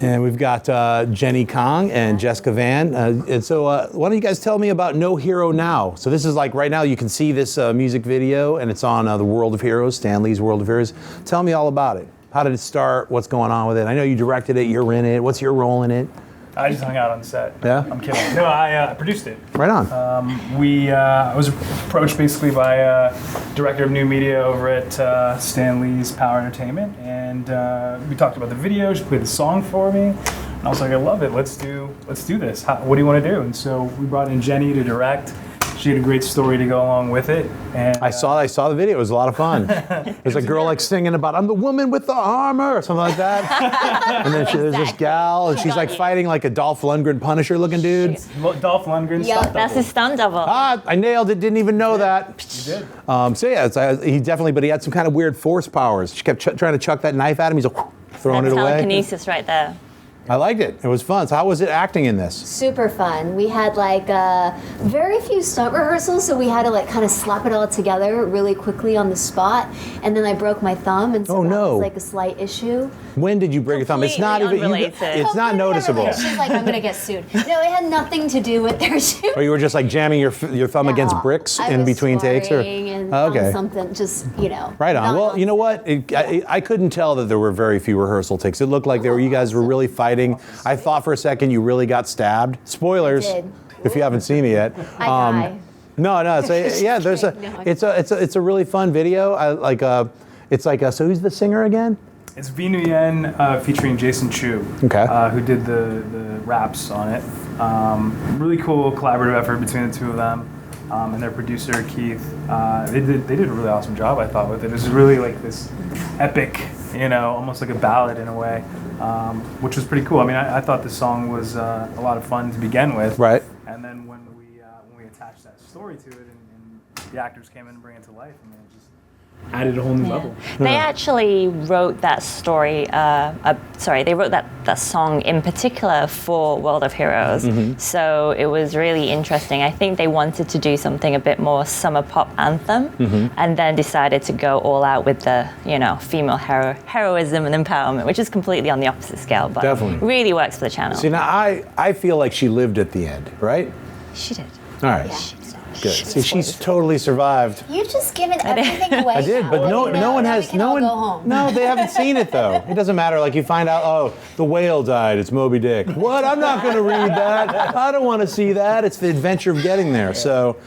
And we've got Jennie Kong and Jessika Van. And so why don't you guys tell me about No Hero Now? So this is like right now you can see this music video and it's on the World of Heroes, Stan Lee's World of Heroes. Tell me all about it. How did it start? What's going on with it? I know you directed it, you're in it. What's your role in it? I just hung out on set. Yeah? I'm kidding. No, I produced it. Right on. I was approached basically by a director of new media over at Stan Lee's Power Entertainment, and we talked about the video. She played the song for me, and I was like, I love it. Let's do this. What do you want to do? And so we brought in Jennie to direct. She had a great story to go along with it. And I saw the video. It was a lot of fun. There's a girl like singing about "I'm the woman with the armor" or something like that. And then there's this gal, and she's like fighting like a Dolph Lundgren Punisher looking dude. Dolph Lundgren. Yeah, that's his stunt double. I nailed it. Didn't even know that. You did. So yeah, he definitely, but he had some kind of weird force powers. She kept trying to chuck that knife at him. He's like throwing it away. Telekinesis right there. I liked it. It was fun. So how was it acting in this? Super fun. We had like very few stunt rehearsals, so we had to like kind of slap it all together really quickly on the spot. And then I broke my thumb, and so that was like a slight issue. When did you break your thumb? It's not even. It's not noticeable. She's like, I'm gonna get sued. No, it had nothing to do with their shoot. Or you were just like jamming your thumb against bricks in between takes, or and something, just Right on. Well, you know what? I couldn't tell that there were very few rehearsal takes. It looked like you guys were really fighting. I thought for a second you really got stabbed. Spoilers, if you haven't seen it yet. I die. No. Yeah, there's it's a really fun video. So who's the singer again? It's V Nguyen featuring Jason Chu, who did the raps on it. Really cool collaborative effort between the two of them and their producer Keith. They did a really awesome job, I thought, with it. It was really like this epic, almost like a ballad in a way, which was pretty cool. I mean, I thought the song was a lot of fun to begin with. Right. And then when we attached that story to it and the actors came in and bring it to life, I mean, it just added a whole new level. They actually wrote that story, they wrote that song in particular for World of Heroes. So it was really interesting. I think they wanted to do something a bit more summer pop anthem, and then decided to go all out with the, female heroism and empowerment, which is completely on the opposite scale, but really works for the channel. See, now I feel like she lived at the end, right? She did. All right. Yeah. Good. See, she's totally survived. You've just given everything away. I did, but no one has. No one. Go home. No, they haven't seen it though. It doesn't matter. Like you find out, oh, the whale died. It's Moby Dick. What? I'm not going to read that. I don't want to see that. It's the adventure of getting there. So,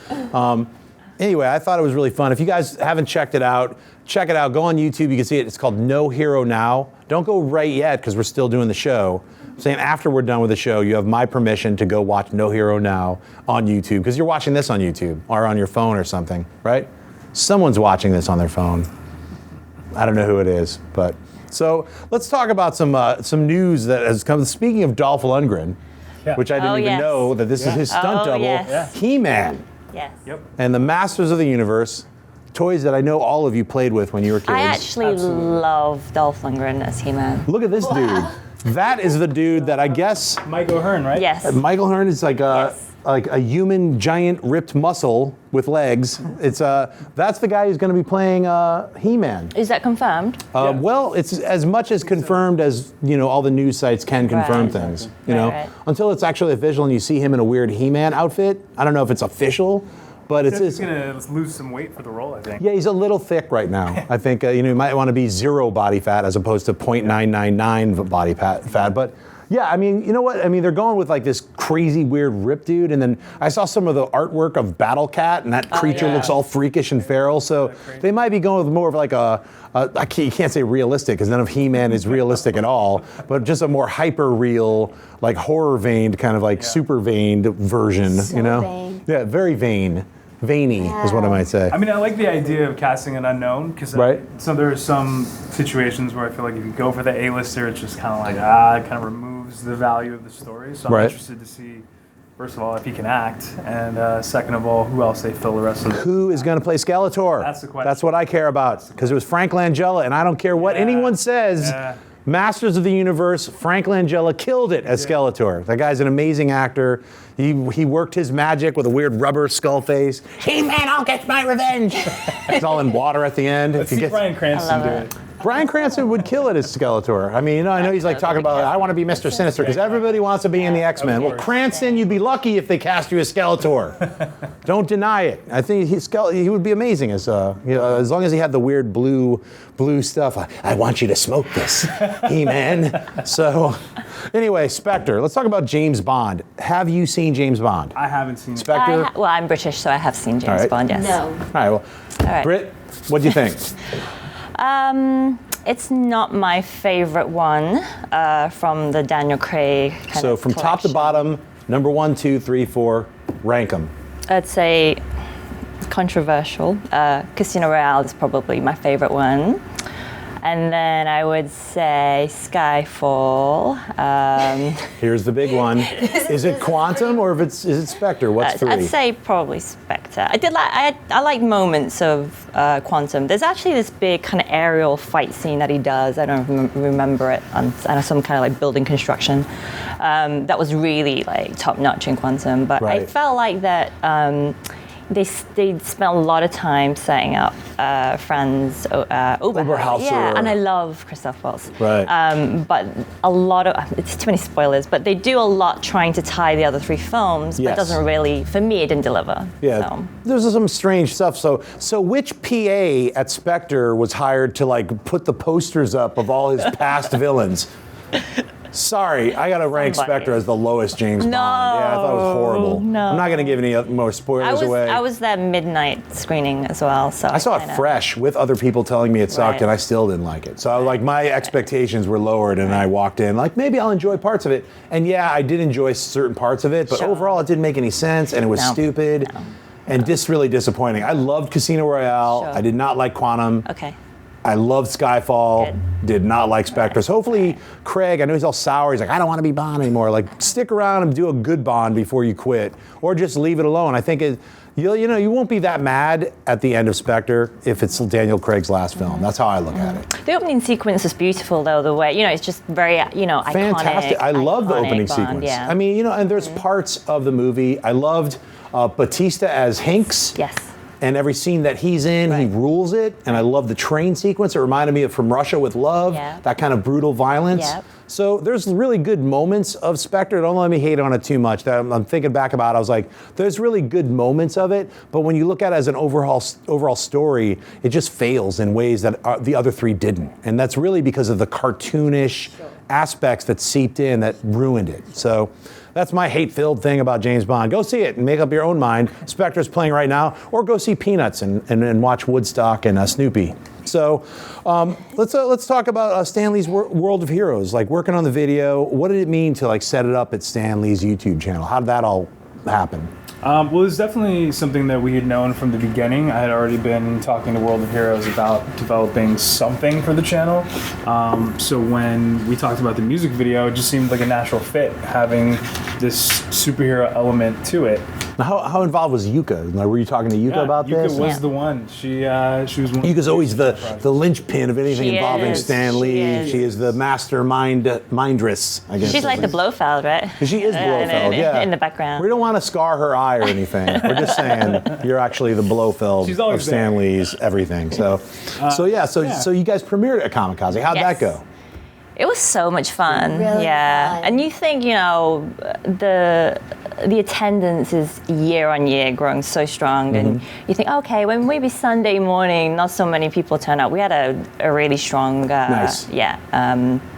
anyway, I thought it was really fun. If you guys haven't checked it out, check it out. Go on YouTube. You can see it. It's called No Hero Now. Don't go right yet because we're still doing the show. I'm saying after we're done with the show, you have my permission to go watch No Hero Now on YouTube because you're watching this on YouTube or on your phone or something, right? Someone's watching this on their phone. I don't know who it is, but so let's talk about some news that has come. Speaking of Dolph Lundgren, which I didn't even know that this is his stunt double, He-Man. Yes. Yep. And the Masters of the Universe. Toys that I know all of you played with when you were kids. I actually love Dolph Lundgren as He-Man. Look at this dude. That is the dude that I guess Michael Hearn, right? Yes. Michael Hearn is like a human giant ripped muscle with legs. It's that's the guy who's going to be playing He-Man. Is that confirmed? Well, it's as much as confirmed as all the news sites can confirm things. Until it's actually official and you see him in a weird He-Man outfit. I don't know if it's official. But he's going to lose some weight for the role, I think. Yeah, he's a little thick right now. I think you might want to be 0 body fat as opposed to 0.999 body fat. But yeah, I mean, you know what? I mean, they're going with like this crazy weird rip dude, and then I saw some of the artwork of Battle Cat, and that creature looks all freakish and feral. So they might be going with more of like you can't say realistic because none of He-Man is realistic at all, but just a more hyper real, like horror veined kind of like super veined version. So vain. Yeah, very veiny is what I might say. I mean, I like the idea of casting an unknown because so there are some situations where I feel like if you go for the A-lister, it's just kind of like it kind of removes the value of the story. So I'm interested to see, first of all, if he can act, and second of all, who else they fill the rest of the. Who is going to play Skeletor? That's the question. That's what I care about because it was Frank Langella, and I don't care what anyone says. Masters of the Universe, Frank Langella killed it as Skeletor. That guy's an amazing actor. He worked his magic with a weird rubber skull face. He-Man, I'll get my revenge. It's all in water at the end. Let's see Bryan Cranston do it. Bryan Cranston would kill it as Skeletor. I mean, I know he's like talking about, I want to be Mr. Sinister, because everybody wants to be in the X-Men. Well, Cranston, you'd be lucky if they cast you as Skeletor. Don't deny it. I think he would be amazing as as long as he had the weird blue stuff. I want you to smoke this, He-Man. So, anyway, Spectre. Let's talk about James Bond. Have you seen James Bond? I haven't seen Spectre. Well, I'm British, so I have seen James Bond. Yes. No. All right. Well, Britt, what do you think? It's not my favorite one from the Daniel Craig kind So of from top to collection. bottom, number 1, 2, 3, 4, rank them. I'd say controversial. Casino Royale is probably my favorite one. And then I would say Skyfall. Here's the big one. Is it Quantum or is it Spectre? What's 3? I'd say probably Spectre. I like moments of Quantum. There's actually this big kind of aerial fight scene that he does. I don't remember it on some kind of like building construction. That was really like top notch in Quantum. But I felt like that. They spent a lot of time setting up Franz Oberhauser. Yeah, and I love Christoph Waltz. Right. But a lot of, it's too many spoilers, but they do a lot trying to tie the other 3 films, but it doesn't really, for me, it didn't deliver. Yeah, so. There's some strange stuff. So which PA at Spectre was hired to like put the posters up of all his past villains? Sorry, I gotta rank Spectre as the lowest James Bond. Yeah, I thought it was horrible. No. I'm not gonna give any more spoilers away. I was there midnight screening as well, so I saw it fresh with other people telling me it sucked, and I still didn't like it. So like my expectations were lowered, and I walked in like maybe I'll enjoy parts of it. And yeah, I did enjoy certain parts of it, but overall it didn't make any sense, and it was stupid, and just really disappointing. I loved Casino Royale. I did not like Quantum. Okay. I loved Skyfall, did not like Spectre. So hopefully Craig, I know he's all sour, he's like, I don't want to be Bond anymore. Like, stick around and do a good Bond before you quit, or just leave it alone. I think you won't be that mad at the end of Spectre if it's Daniel Craig's last film. That's how I look at it. The opening sequence is beautiful, though, the way, it's just very, iconic. Fantastic. I love the opening Bond, sequence. Yeah. I mean, and there's parts of the movie. I loved Batista as Hinks. Yes. And every scene that he's in, he rules it. And I love the train sequence. It reminded me of From Russia with Love, that kind of brutal violence. So there's really good moments of Spectre. Don't let me hate on it too much. I'm thinking back about it. I was like, there's really good moments of it. But when you look at it as an overall story, it just fails in ways that the other 3 didn't. And that's really because of the cartoonish aspects that seeped in that ruined it. So that's my hate-filled thing about James Bond. Go see it and make up your own mind. Spectre's playing right now, or go see Peanuts and watch Woodstock and Snoopy. So let's talk about Stan Lee's World of Heroes. Like working on the video, what did it mean to like set it up at Stan Lee's YouTube channel? How did that all happen? Well, it's definitely something that we had known from the beginning. I had already been talking to World of Heroes about developing something for the channel. So when we talked about the music video, it just seemed like a natural fit, having this superhero element to it. Now, how involved was Yuka? Were you talking to Yuka about this? Yuka was the one. She was one. Yuka's always the linchpin of anything involving Stan Lee. She is the mindress, I guess. She's like the Blofeld, right? She is Blofeld, in the background. We don't want to scar her eye or anything. We're just saying you're actually the Blofeld of Stan Lee's everything. So you guys premiered at Comikaze. How'd that go? It was so much fun. Really fun. And you think, the attendance is year on year growing so strong, and you think, okay, well, maybe Sunday morning, not so many people turn up. We had a really strong,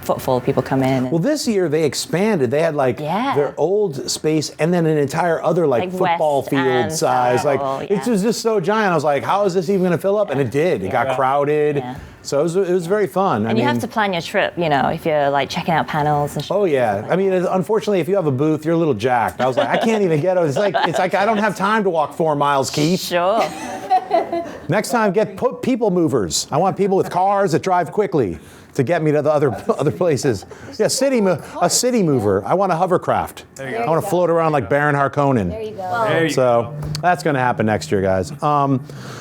footfall of people come in. Well, this year they expanded. They had their old space and then an entire other football field size. It was just so giant. I was like, how is this even going to fill up? And it did. It got crowded. Yeah. So it was very fun. And you have to plan your trip, if you're checking out panels and shit. Oh yeah. I mean, unfortunately, if you have a booth, you're a little jacked. I was like, I can't even get it. It's like I don't have time to walk 4 miles, Keith. Sure. Next time, get people movers. I want people with cars that drive quickly to get me to the other places. Yeah, a city mover. I want a hovercraft. I want to float around like Baron Harkonnen. There you go. So that's going to happen next year, guys.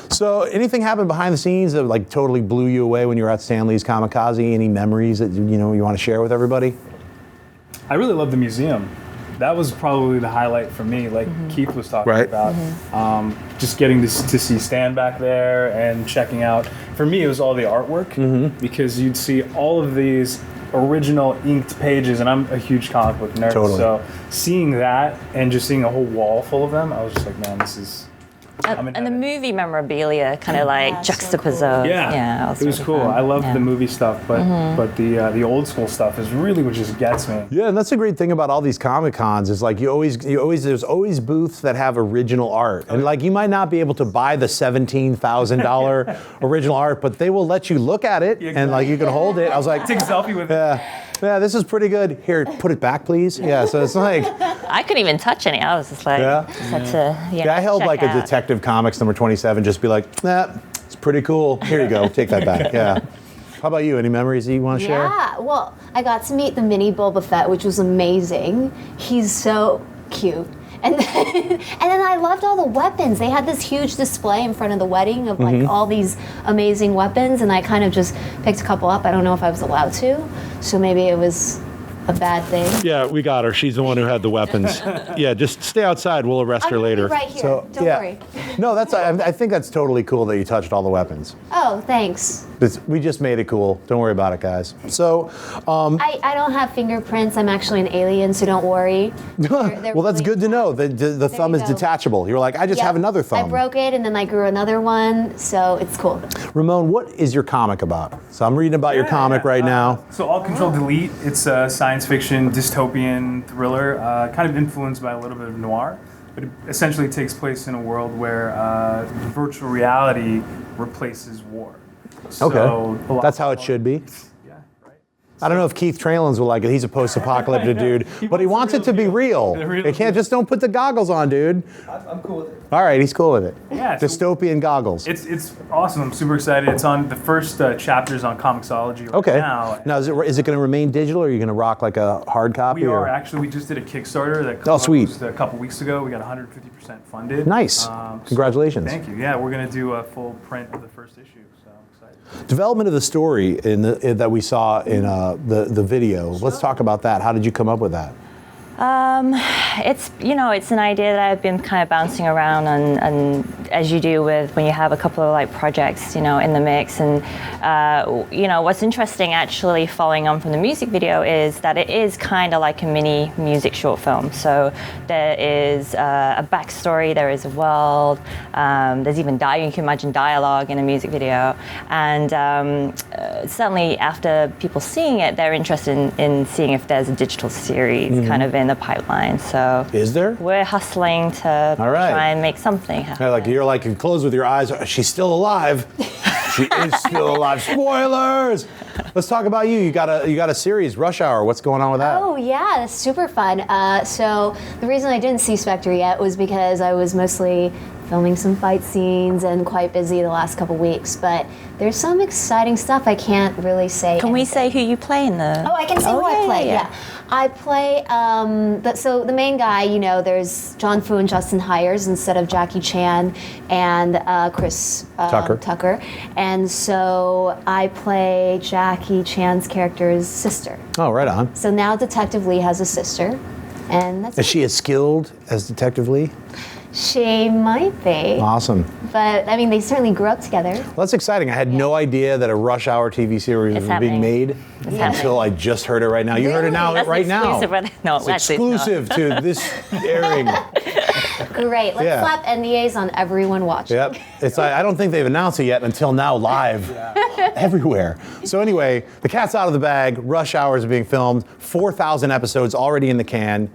So anything happened behind the scenes that like totally blew you away when you were at Stan Lee's Comikaze? Any memories that you want to share with everybody? I really love the museum. That was probably the highlight for me, like Keith was talking about. Just getting to see Stan back there and checking out. For me, it was all the artwork because you'd see all of these original inked pages, and I'm a huge comic book nerd. So seeing that and just seeing a whole wall full of them, I was just like, man, this is. And the movie memorabilia kind of like juxtaposed. So cool. Yeah, it was cool. Fun. I love the movie stuff, but the old school stuff is really what just gets me. Yeah, and that's a great thing about all these Comic Cons is like there's always booths that have original art, and like you might not be able to buy the $17,000 original art, but they will let you look at it and like you can hold it. I was like, take a selfie with it. Yeah, this is pretty good. Here, put it back, please. Yeah, so it's like I couldn't even touch any. I was just like, I held like a Detective Comics number 27. Just be like, it's pretty cool. Here you go, take that back. Yeah. How about you? Any memories that you want to share? Yeah, well, I got to meet the mini Boba Fett, which was amazing. He's so cute. And then I loved all the weapons. They had this huge display in front of the wedding of like all these amazing weapons, and I kind of just picked a couple up. I don't know if I was allowed to, so maybe it was a bad thing. Yeah, we got her. She's the one who had the weapons. Yeah, just stay outside. We'll arrest her later. Right here. Don't worry. No, I think that's totally cool that you touched all the weapons. Oh, thanks. We just made it cool. Don't worry about it, guys. So, I don't have fingerprints. I'm actually an alien, so don't worry. They're well, that's good to know. The thumb is detachable. You're like, I just have another thumb. I broke it, and then I grew another one, so it's cool. Ramon, what is your comic about? So I'm reading about your comic right now. So All Control Delete, it's a science fiction dystopian thriller, kind of influenced by a little bit of noir, but it essentially takes place in a world where virtual reality replaces war. Okay, that's how it should be. I don't know if Keith Tralins will like it. He's a post-apocalyptic dude, but he wants it to be real. They can't just don't put the goggles on, dude. I'm cool with it. All right, he's cool with it. Yeah, dystopian goggles. It's awesome. I'm super excited. It's on the first chapters on Comixology right now. Now is it going to remain digital, or are you going to rock like a hard copy? We are actually. We just did a Kickstarter that sweet. A couple weeks ago. We got 150% funded. Nice. Congratulations. Thank you. Yeah, we're going to do a full print of the first issue. Development of the story that we saw in the video. Let's talk about that. How did you come up with that? It's an idea that I've been kind of bouncing around and as you do with when you have a couple of like projects in the mix, and what's interesting actually following on from the music video is that it is kind of like a mini music short film. So there is a backstory, there is a world, there's even you can imagine dialogue in a music video, and certainly after people seeing it, they're interested in seeing if there's a digital series kind of in the pipeline. So is there? We're hustling to try and make something happen. Yeah, like you're like you close with your eyes. She's still alive. She is still alive. Spoilers. Let's talk about you. You got a series, Rush Hour. What's going on with that? Oh yeah, that's super fun. So the reason I didn't see Spectre yet was because I was mostly filming some fight scenes and quite busy the last couple weeks. But there's some exciting stuff I can't really say. Can we say who you play in the? Oh, I can say who I play. Yeah. I play, so the main guy, there's John Fu and Justin Hires instead of Jackie Chan and Chris Tucker. And so I play Jackie Chan's character's sister. Oh, right on. So now Detective Lee has a sister. And that's Is she as skilled as Detective Lee? She might be. Awesome. But, I mean, they certainly grew up together. Well, that's exciting. I had no idea that a Rush Hour TV series was being made until I just heard it right now. You heard it now, right now. No, it's exclusive to this airing. Great. Let's slap NDAs on everyone watching. Yep. I don't think they've announced it yet until now live everywhere. So anyway, the cat's out of the bag. Rush Hour is being filmed. 4,000 episodes already in the can.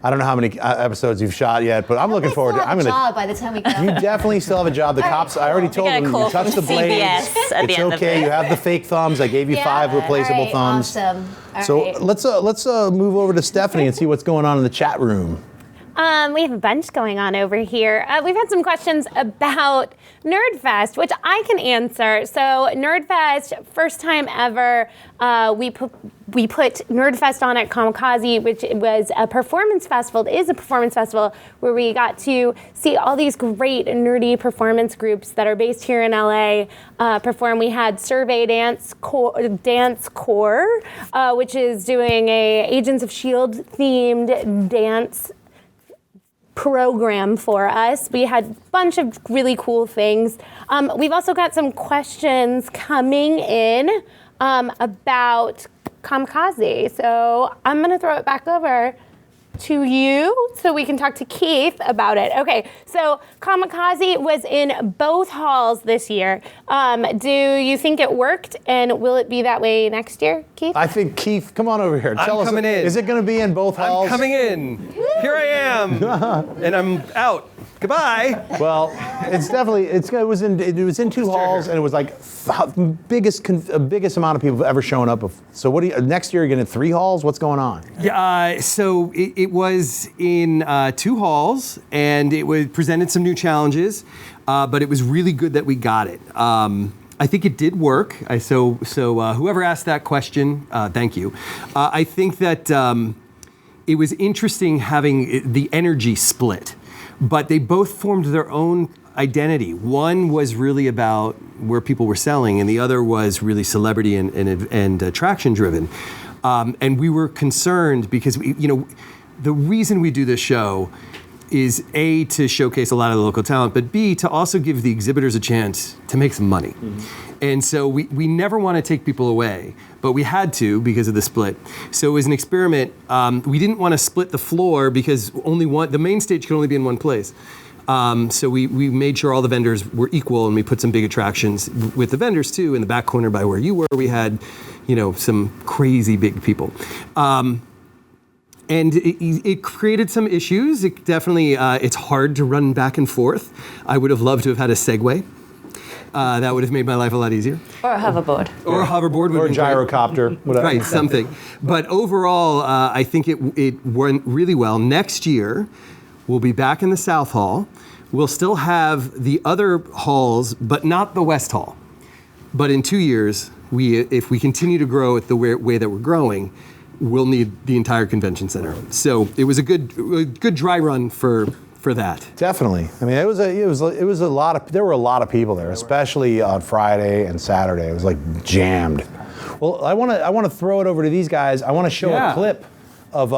I don't know how many episodes you've shot yet, but I'm looking forward to it. I'm gonna job by the time we go. You definitely still have a job. The cops, I already told them, you touch the blades. It's okay. You have the fake thumbs. I gave you 5 replaceable thumbs. Awesome. So let's move over to Stephanie and see what's going on in the chat room. We have a bunch going on over here. We've had some questions about NerdFest, which I can answer. So NerdFest, first time ever, we put NerdFest on at Comikaze, which was a performance festival. It is a performance festival where we got to see all these great nerdy performance groups that are based here in LA perform. We had Survey Dance Corps, which is doing a Agents of S.H.I.E.L.D. themed dance program for us. We had a bunch of really cool things. We've also got some questions coming in about Comikaze. So I'm going to throw it back over to you so we can talk to Keith about it. Okay, so Comikaze was in both halls this year. Do you think it worked, and will it be that way next year, Keith? I think, Keith, come on over here. Tell us, coming in. Is it going to be in both halls? I'm coming in. Here I am. And I'm out. Goodbye. Well, it's definitely, it was in two halls, and it was like biggest amount of people have ever shown up. So what do you, next year you're going to 3 halls? What's going on? Yeah, so it was in 2 halls, and it presented some new challenges, but it was really good that we got it. I think it did work. So whoever asked that question, thank you. I think that it was interesting having the energy split, but they both formed their own identity. One was really about where people were selling, and the other was really celebrity and attraction driven. And we were concerned because the reason we do this show is A, to showcase a lot of the local talent, but B, to also give the exhibitors a chance to make some money. Mm-hmm. And so we never want to take people away, but we had to because of the split. So it was an experiment. We didn't want to split the floor because the main stage could only be in one place. So we made sure all the vendors were equal, and we put some big attractions with the vendors too. In the back corner by where you were, we had, some crazy big people. And it created some issues. It definitely, it's hard to run back and forth. I would have loved to have had a Segway. That would have made my life a lot easier. Or a hoverboard. Or a hoverboard. Or a gyrocopter. Whatever. Right, something. But overall, I think it went really well. Next year, we'll be back in the South Hall. We'll still have the other halls, but not the West Hall. But in 2 years, if we continue to grow at the way that we're growing, we'll need the entire convention center. So it was a good dry run for that. Definitely. I mean, it was a lot of, there were a lot of people there, especially on Friday and Saturday. It was like jammed. Well, I want to throw it over to these guys. I want to show a clip of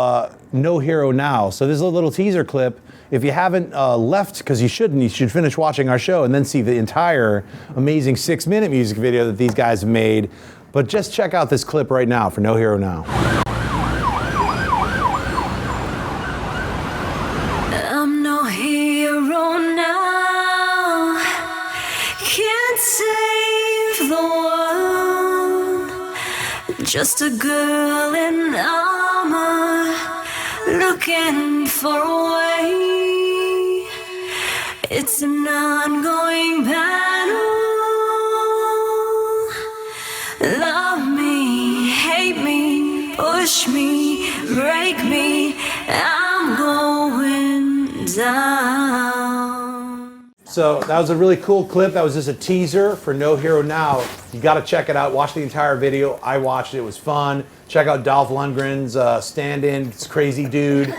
No Hero Now. So this is a little teaser clip. If you haven't left, because you should finish watching our show and then see the entire amazing 6-minute music video that these guys have made. But just check out this clip right now for No Hero Now. I'm no hero now, can't save the world, just a girl in armor, looking for a way. It's an ongoing battle. Love me, hate me, push me, break me, I'm going down. So that was a really cool clip. That was just a teaser for No Hero Now. You got to check it out. Watch the entire video. I watched it. It was fun. Check out Dolph Lundgren's stand-in. It's a crazy dude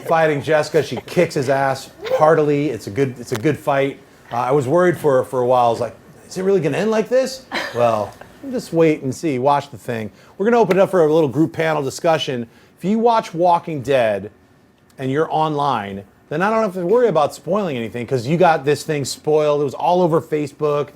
fighting Jessika. She kicks his ass heartily. It's a good fight. I was worried for a while. I was like, is it really going to end like this? Well, just wait and see. Watch the thing. We're going to open it up for a little group panel discussion. If you watch Walking Dead and you're online, then I don't have to worry about spoiling anything because you got this thing spoiled. It was all over Facebook.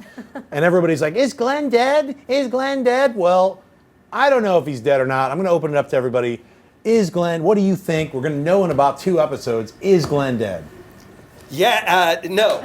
And everybody's like, is Glenn dead? Is Glenn dead? Well, I don't know if he's dead or not. I'm going to open it up to everybody. Is Glenn, what do you think? We're going to know in about 2 episodes. Is Glenn dead? Yeah, no.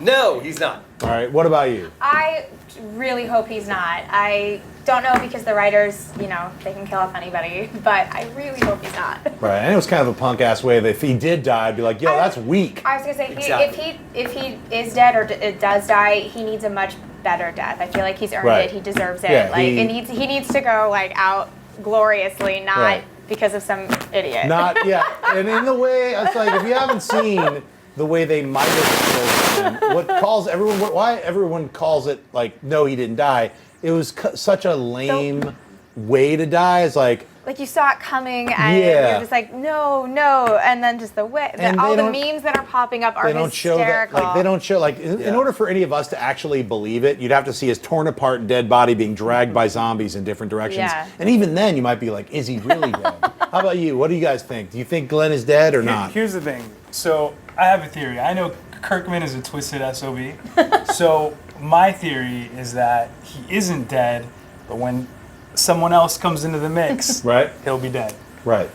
No, he's not. All right, what about you? I really hope he's not. I don't know because the writers, they can kill off anybody, but I really hope he's not. Right, and it was kind of a punk-ass way that if he did die, I'd be like, yo, that's weak. I was going to say, Exactly. if he is dead or does die, he needs a much better death. I feel like he's earned it. He deserves it. Yeah, he needs to go out gloriously, not because of some idiot. Not yeah, and in the way it's like if you haven't seen the way they might have killed him, why everyone calls it like no, he didn't die. It was such a lame way to die. It's like you saw it coming, and you're just like, no, and then just the way all the memes that are popping up are hysterical. They don't show in order for any of us to actually believe it, you'd have to see his torn apart dead body being dragged by zombies in different directions. Yeah. And even then, you might be like, is he really dead? How about you? What do you guys think? Do you think Glenn is dead or not? Here's the thing. So I have a theory. I know Kirkman is a twisted SOB. So my theory is that he isn't dead, but when someone else comes into the mix, right, he'll be dead. Right.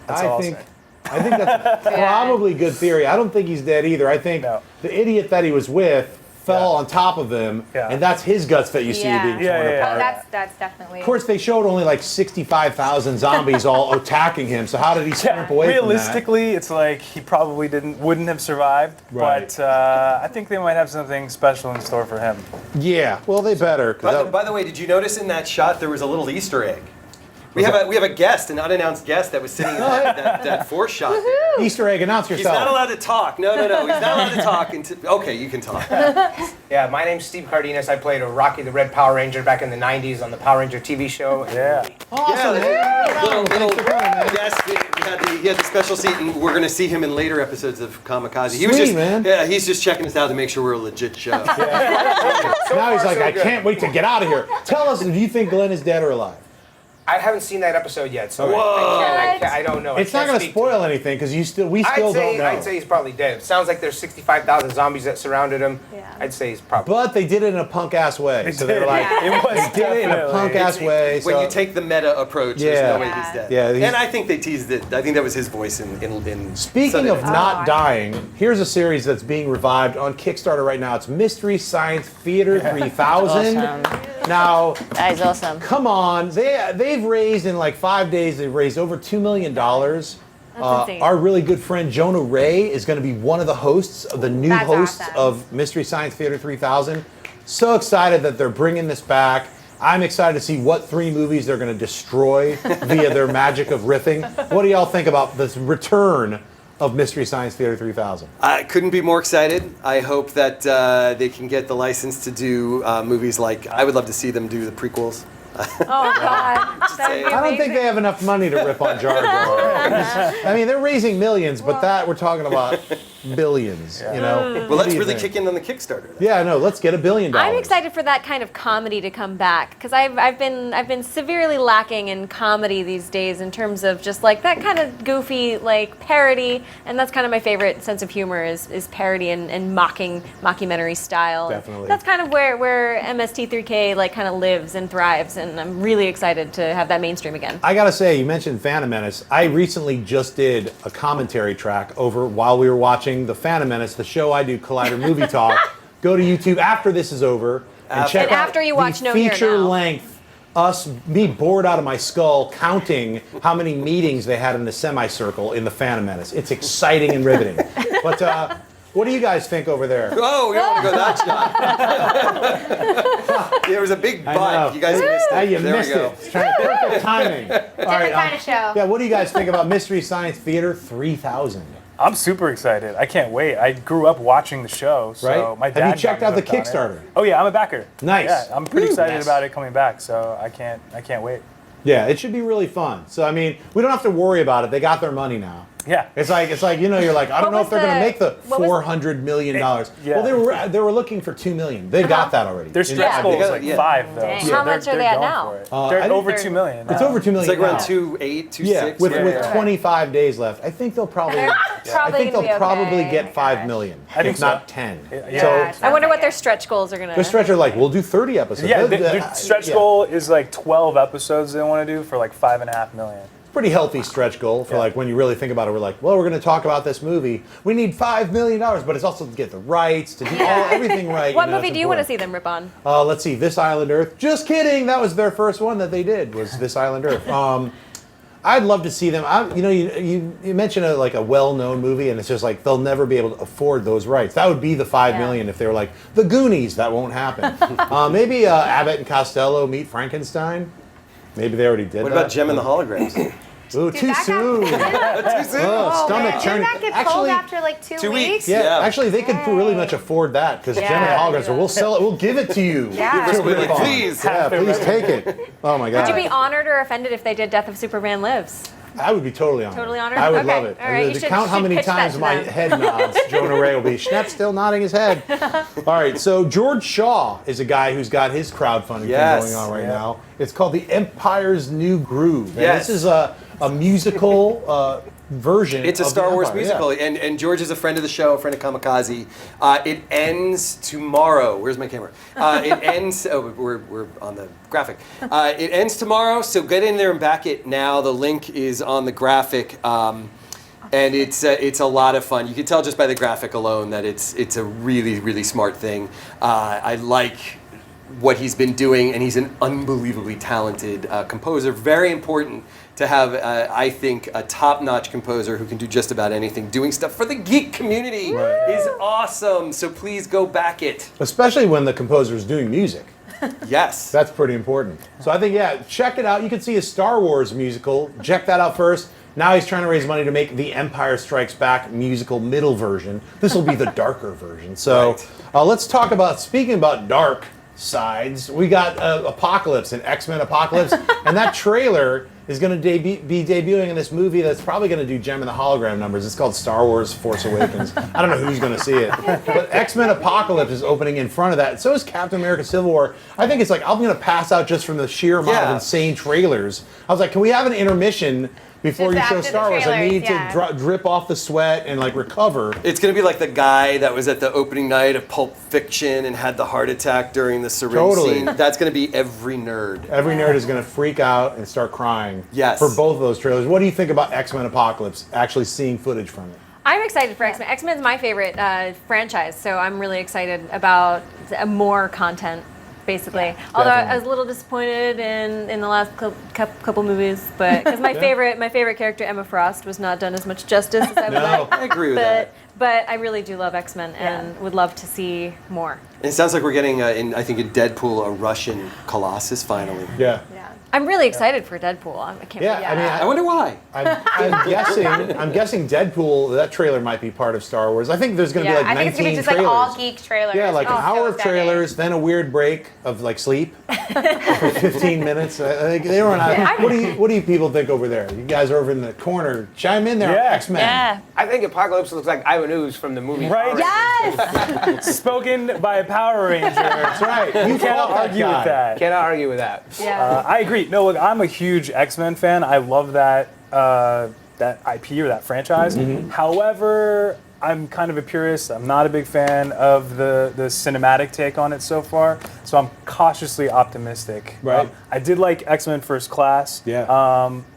That's all I'll say. I think that's probably good theory. I don't think he's dead either. I think the idiot that he was with fell on top of him, and that's his guts that you see being torn apart. That's definitely. Of course, they showed only like 65,000 zombies all attacking him. So how did he scrimp away Realistically, it's like he probably wouldn't have survived. Right. But I think they might have something special in store for him. Yeah. Well, they better. By the way, did you notice in that shot there was a little Easter egg? We have a guest, an unannounced guest that was sitting in that force shot there. Easter egg, announce yourself. He's not allowed to talk. No. He's not allowed to talk. Okay, you can talk. Yeah, my name's Steve Cardenas. I played a Rocky the Red Power Ranger back in the 90s on the Power Ranger TV show. Yeah. Awesome. Little guest. He had the special seat, and we're going to see him in later episodes of Comikaze. He was man. Yeah, he's just checking us out to make sure we're a legit show. Now he's like, I can't wait to get out of here. Tell us, do you think Glenn is dead or alive? I haven't seen that episode yet, so I don't know. It's not going to spoil anything because we still don't know. I'd say he's probably dead. It sounds like there's 65,000 zombies that surrounded him. Yeah. I'd say he's probably. But they did it in a punk ass way. So they were like, they did it in a punk ass way. When you take the meta approach, there's no way he's dead. Yeah, and I think they teased it. I think that was his voice in Speaking of not dying, here's a series that's being revived on Kickstarter right now. It's Mystery Science Theater 3000. Awesome. Now, that is awesome. Come on, they've raised in like 5 days. They've raised over $2 million. Our really good friend Jonah Ray is going to be one of the hosts of the new hosts of Mystery Science Theater 3000. So excited that they're bringing this back. I'm excited to see what 3 movies they're going to destroy via their magic of riffing. What do y'all think about this return of Mystery Science Theater 3000? I couldn't be more excited. I hope that they can get the license to do movies like, I would love to see them do the prequels. Oh, God. I don't think they have enough money to rip on Jar Jar. I mean, they're raising millions, but that we're talking about billions, you know? Well, let's really kick in on the Kickstarter. Yeah, no, let's get $1 billion. I'm excited for that kind of comedy to come back because I've been severely lacking in comedy these days in terms of just like that kind of goofy like parody, and that's kind of my favorite sense of humor is parody and mockumentary style. Definitely. That's kind of where MST3K like kind of lives and thrives, and I'm really excited to have that mainstream again. I gotta say, you mentioned Phantom Menace. I recently just did a commentary track while we were watching The Phantom Menace, the show I do, Collider Movie Talk. Go to YouTube after this is over and check out after you watch No Here Now. feature-length me bored out of my skull counting how many meetings they had in the semicircle in The Phantom Menace. It's exciting and riveting. But what do you guys think over there? Oh, we don't want to go that shot. There was a big butt. You guys missed it. You there missed we go. it. It's perfect timing. Different kind of show. Yeah, what do you guys think about Mystery Science Theater 3000? I'm super excited. I can't wait. I grew up watching the show, so Right? my dad Have you checked got out me the hooked on it. Kickstarter? Oh yeah, I'm a backer. Nice. Yeah, I'm pretty excited Yes. about it coming back, so I can't wait. Yeah, it should be really fun. So I mean, we don't have to worry about it. They got their money now. Yeah. It's like you know, you're like, I don't know if they're going to make the what was- $400 million. Yeah. Well, they were looking for $2 million. They got that already. Their stretch goal is like 5 though. Dang. So How much are they at going now? for it. I They're over think 2 million. It's now. over $2 million. It's like around now. 2.8, 2.6. Yeah, with yeah. 25 days left, I think they'll probably. I Probably think gonna they'll be probably okay. get $5 million, I think if not so. 10. Yeah. So I wonder what their stretch goals are gonna. the stretch are like, we'll do 30 episodes. Yeah, They're- their stretch goal is like 12 episodes they want to do for like $5.5 million. Pretty healthy stretch goal for like when you really think about it. We're like, well, we're going to talk about this movie. We need $5 million, but it's also to get the rights to do everything right. What you know, movie it's do you want to important. see them rip on? Let's see, This Island Earth. Just kidding. That was their first one that they did. Was This Island Earth. I'd love to see them. You mentioned a well-known movie, and it's just like they'll never be able to afford those rights. That would be the $5 million if they were like The Goonies. That won't happen. Maybe Abbott and Costello meet Frankenstein. Maybe they already did. What that. about Gem and the Holograms? Ooh, too soon. Too soon. Oh, stomach Didn't churning. that get cold after like 2 weeks? Yeah, actually, they could really much afford that because Jennie holograms. We'll sell it. We'll give it to you. Yeah. Please. Yeah, please take it. Oh my God. Would you be honored or offended if they did Death of Superman Lives? I would be totally honored. Totally honored? I would Okay. love it. All right. To You count how should many pitch that times to my them. head nods, Jonah Ray will be. Schnepp still nodding his head. All right, so George Shaw is a guy who's got his crowdfunding thing going on right now. It's called The Empire's New Groove. And this is a musical version. It's a of Star the Wars Empire, musical, and George is a friend of the show, a friend of Comikaze. It ends tomorrow. Where's my camera? It ends. Oh, we're on the graphic. It ends tomorrow, so get in there and back it now. The link is on the graphic, and it's a lot of fun. You can tell just by the graphic alone that it's a really, really smart thing. I like what he's been doing, and he's an unbelievably talented composer. Very important to have, I think, a top-notch composer who can do just about anything. Doing stuff for the geek community is awesome, so please go back it. Especially when the composer is doing music. Yes. That's pretty important. So I think, check it out. You can see a Star Wars musical. Check that out first. Now he's trying to raise money to make the Empire Strikes Back musical middle version. This will be the darker version. So let's talk about, speaking about dark sides, we got Apocalypse and X-Men Apocalypse, and that trailer is going to be debuting in this movie that's probably going to do Gem and the Hologram numbers. It's called Star Wars Force Awakens. I don't know who's going to see it. But X-Men Apocalypse is opening in front of that. So is Captain America Civil War. I think it's like, I'm going to pass out just from the sheer amount of insane trailers. I was like, can we have an intermission before you show Star Wars? I need to drip off the sweat and like recover. It's going to be like the guy that was at the opening night of Pulp Fiction and had the heart attack during the syringe scene. That's going to be every nerd. Every nerd is going to freak out and start crying for both of those trailers. What do you think about X-Men Apocalypse, actually seeing footage from it? I'm excited for X-Men. X-Men's my favorite franchise, so I'm really excited about more content. Basically, although I was a little disappointed in the last couple movies, but because my favorite character Emma Frost was not done as much justice as I would like. I agree with that. But I really do love X-Men and would love to see more. It sounds like we're getting, I think in Deadpool, a Russian Colossus finally. Yeah. I'm really excited for Deadpool. I can't. I wonder why. I'm guessing Deadpool, that trailer might be part of Star Wars. I think there's going to be like 19 I think it's going to be just trailers. like all geek trailers. Yeah, like an hour of trailers, then a weird break of like sleep for 15 minutes. I think they run out. What do you people think over there? You guys are over in the corner. Chime in there. X-Men. Yeah. I think Apocalypse looks like Ivan Ooze from the movie. Right? Yes! Spoken by a Power Ranger. That's right. You cannot argue with that. Cannot argue with that. Yeah. I agree. No, look, I'm a huge X-Men fan. I love that that IP or that franchise. However, I'm kind of a purist. I'm not a big fan of the cinematic take on it so far, so I'm cautiously optimistic. Right. I did like X-Men First Class. Yeah.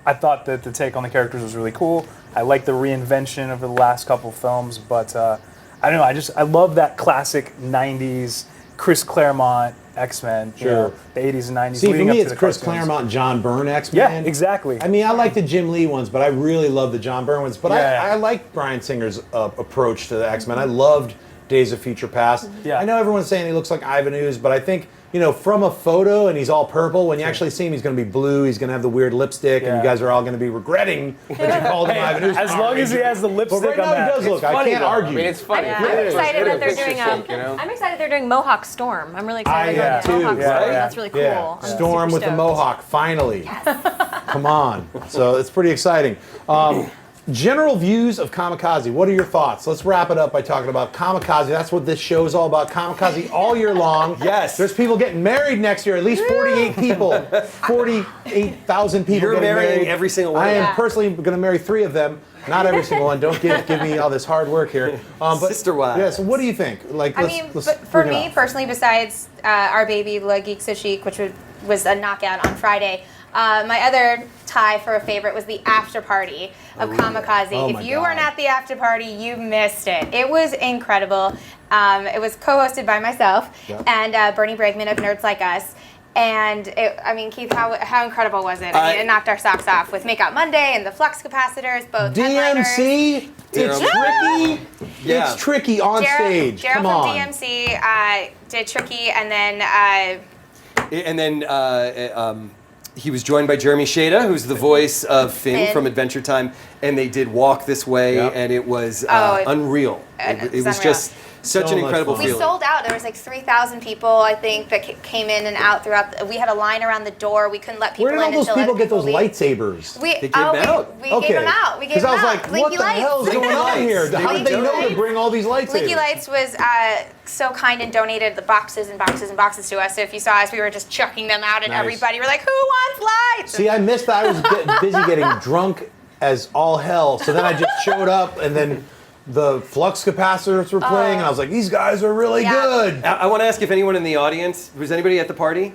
I thought that the take on the characters was really cool. I like the reinvention of the last couple films, but I don't know. I love that classic '90s Chris Claremont X-Men. Sure. You know, the '80s and '90s. See, for leading me, up to it's the Chris cartoons. Claremont and John Byrne X-Men. Yeah, exactly. I mean, I like the Jim Lee ones, but I really love the John Byrne ones. But Yeah. I like Bryan Singer's approach to the X-Men. I loved Days of Future Past. Yeah. I know everyone's saying he looks like Ivan Ooze, but I think, from a photo and he's all purple, when you actually see him, he's going to be blue, he's going to have the weird lipstick, and you guys are all going to be regretting that you called him Ivan Ooze. As long as he has the lipstick But right now on that. he does look. I can't argue. I mean, it's funny. I'm excited that they're doing. I'm excited they're doing Mohawk Storm. I'm really excited about too. Mohawk Storm. Yeah. That's really cool. Yeah. I'm Storm super with the stoked. Mohawk, finally. Come on. So it's pretty exciting. General views of Comikaze. What are your thoughts? Let's wrap it up by talking about Comikaze. That's what this show is all about. Kamikaze all year long. Yes. There's people getting married next year. At least 48 people. 48,000 people You're getting marrying married. every single one. I am personally going to marry 3 of them. Not every single one. Don't give me all this hard work here. But, Sister wives. Yeah, so what do you think? Like, I mean, for me personally, besides our baby La Geek So Chic, which was a knockout on Friday, my other tie for a favorite was the after party of Comikaze. Oh If you weren't at the after party, you missed it. It was incredible. It was co-hosted by myself and Bernie Bregman of Nerds Like Us. And Keith, how incredible was it? I mean, it knocked our socks off with Make Out Monday and the flux capacitors, both headliners. DMC, it's tricky. Yeah. It's tricky on stage. Jared Come from on. DMC did Tricky, and then he was joined by Jeremy Shada, who's the voice of Finn from Adventure Time, and they did Walk This Way, and it was unreal. It was just such an incredible feeling. We sold out. There was like 3,000 people, I think, that came in and out throughout. We had a line around the door. We couldn't let people in. Where did all those people get those lightsabers? They gave them out. We gave them out. Because I was like, what the hell is going on here? How did they know to bring all these lightsabers? Blinky Lights was so kind and donated the boxes and boxes and boxes to us. So if you saw us, we were just chucking them out, and everybody were like, "Who wants lights?" See, I missed that. I was busy getting drunk as all hell. So then I just showed up, and then the flux capacitors were playing, and I was like, these guys are really good. I want to ask if anyone in the audience, was anybody at the party?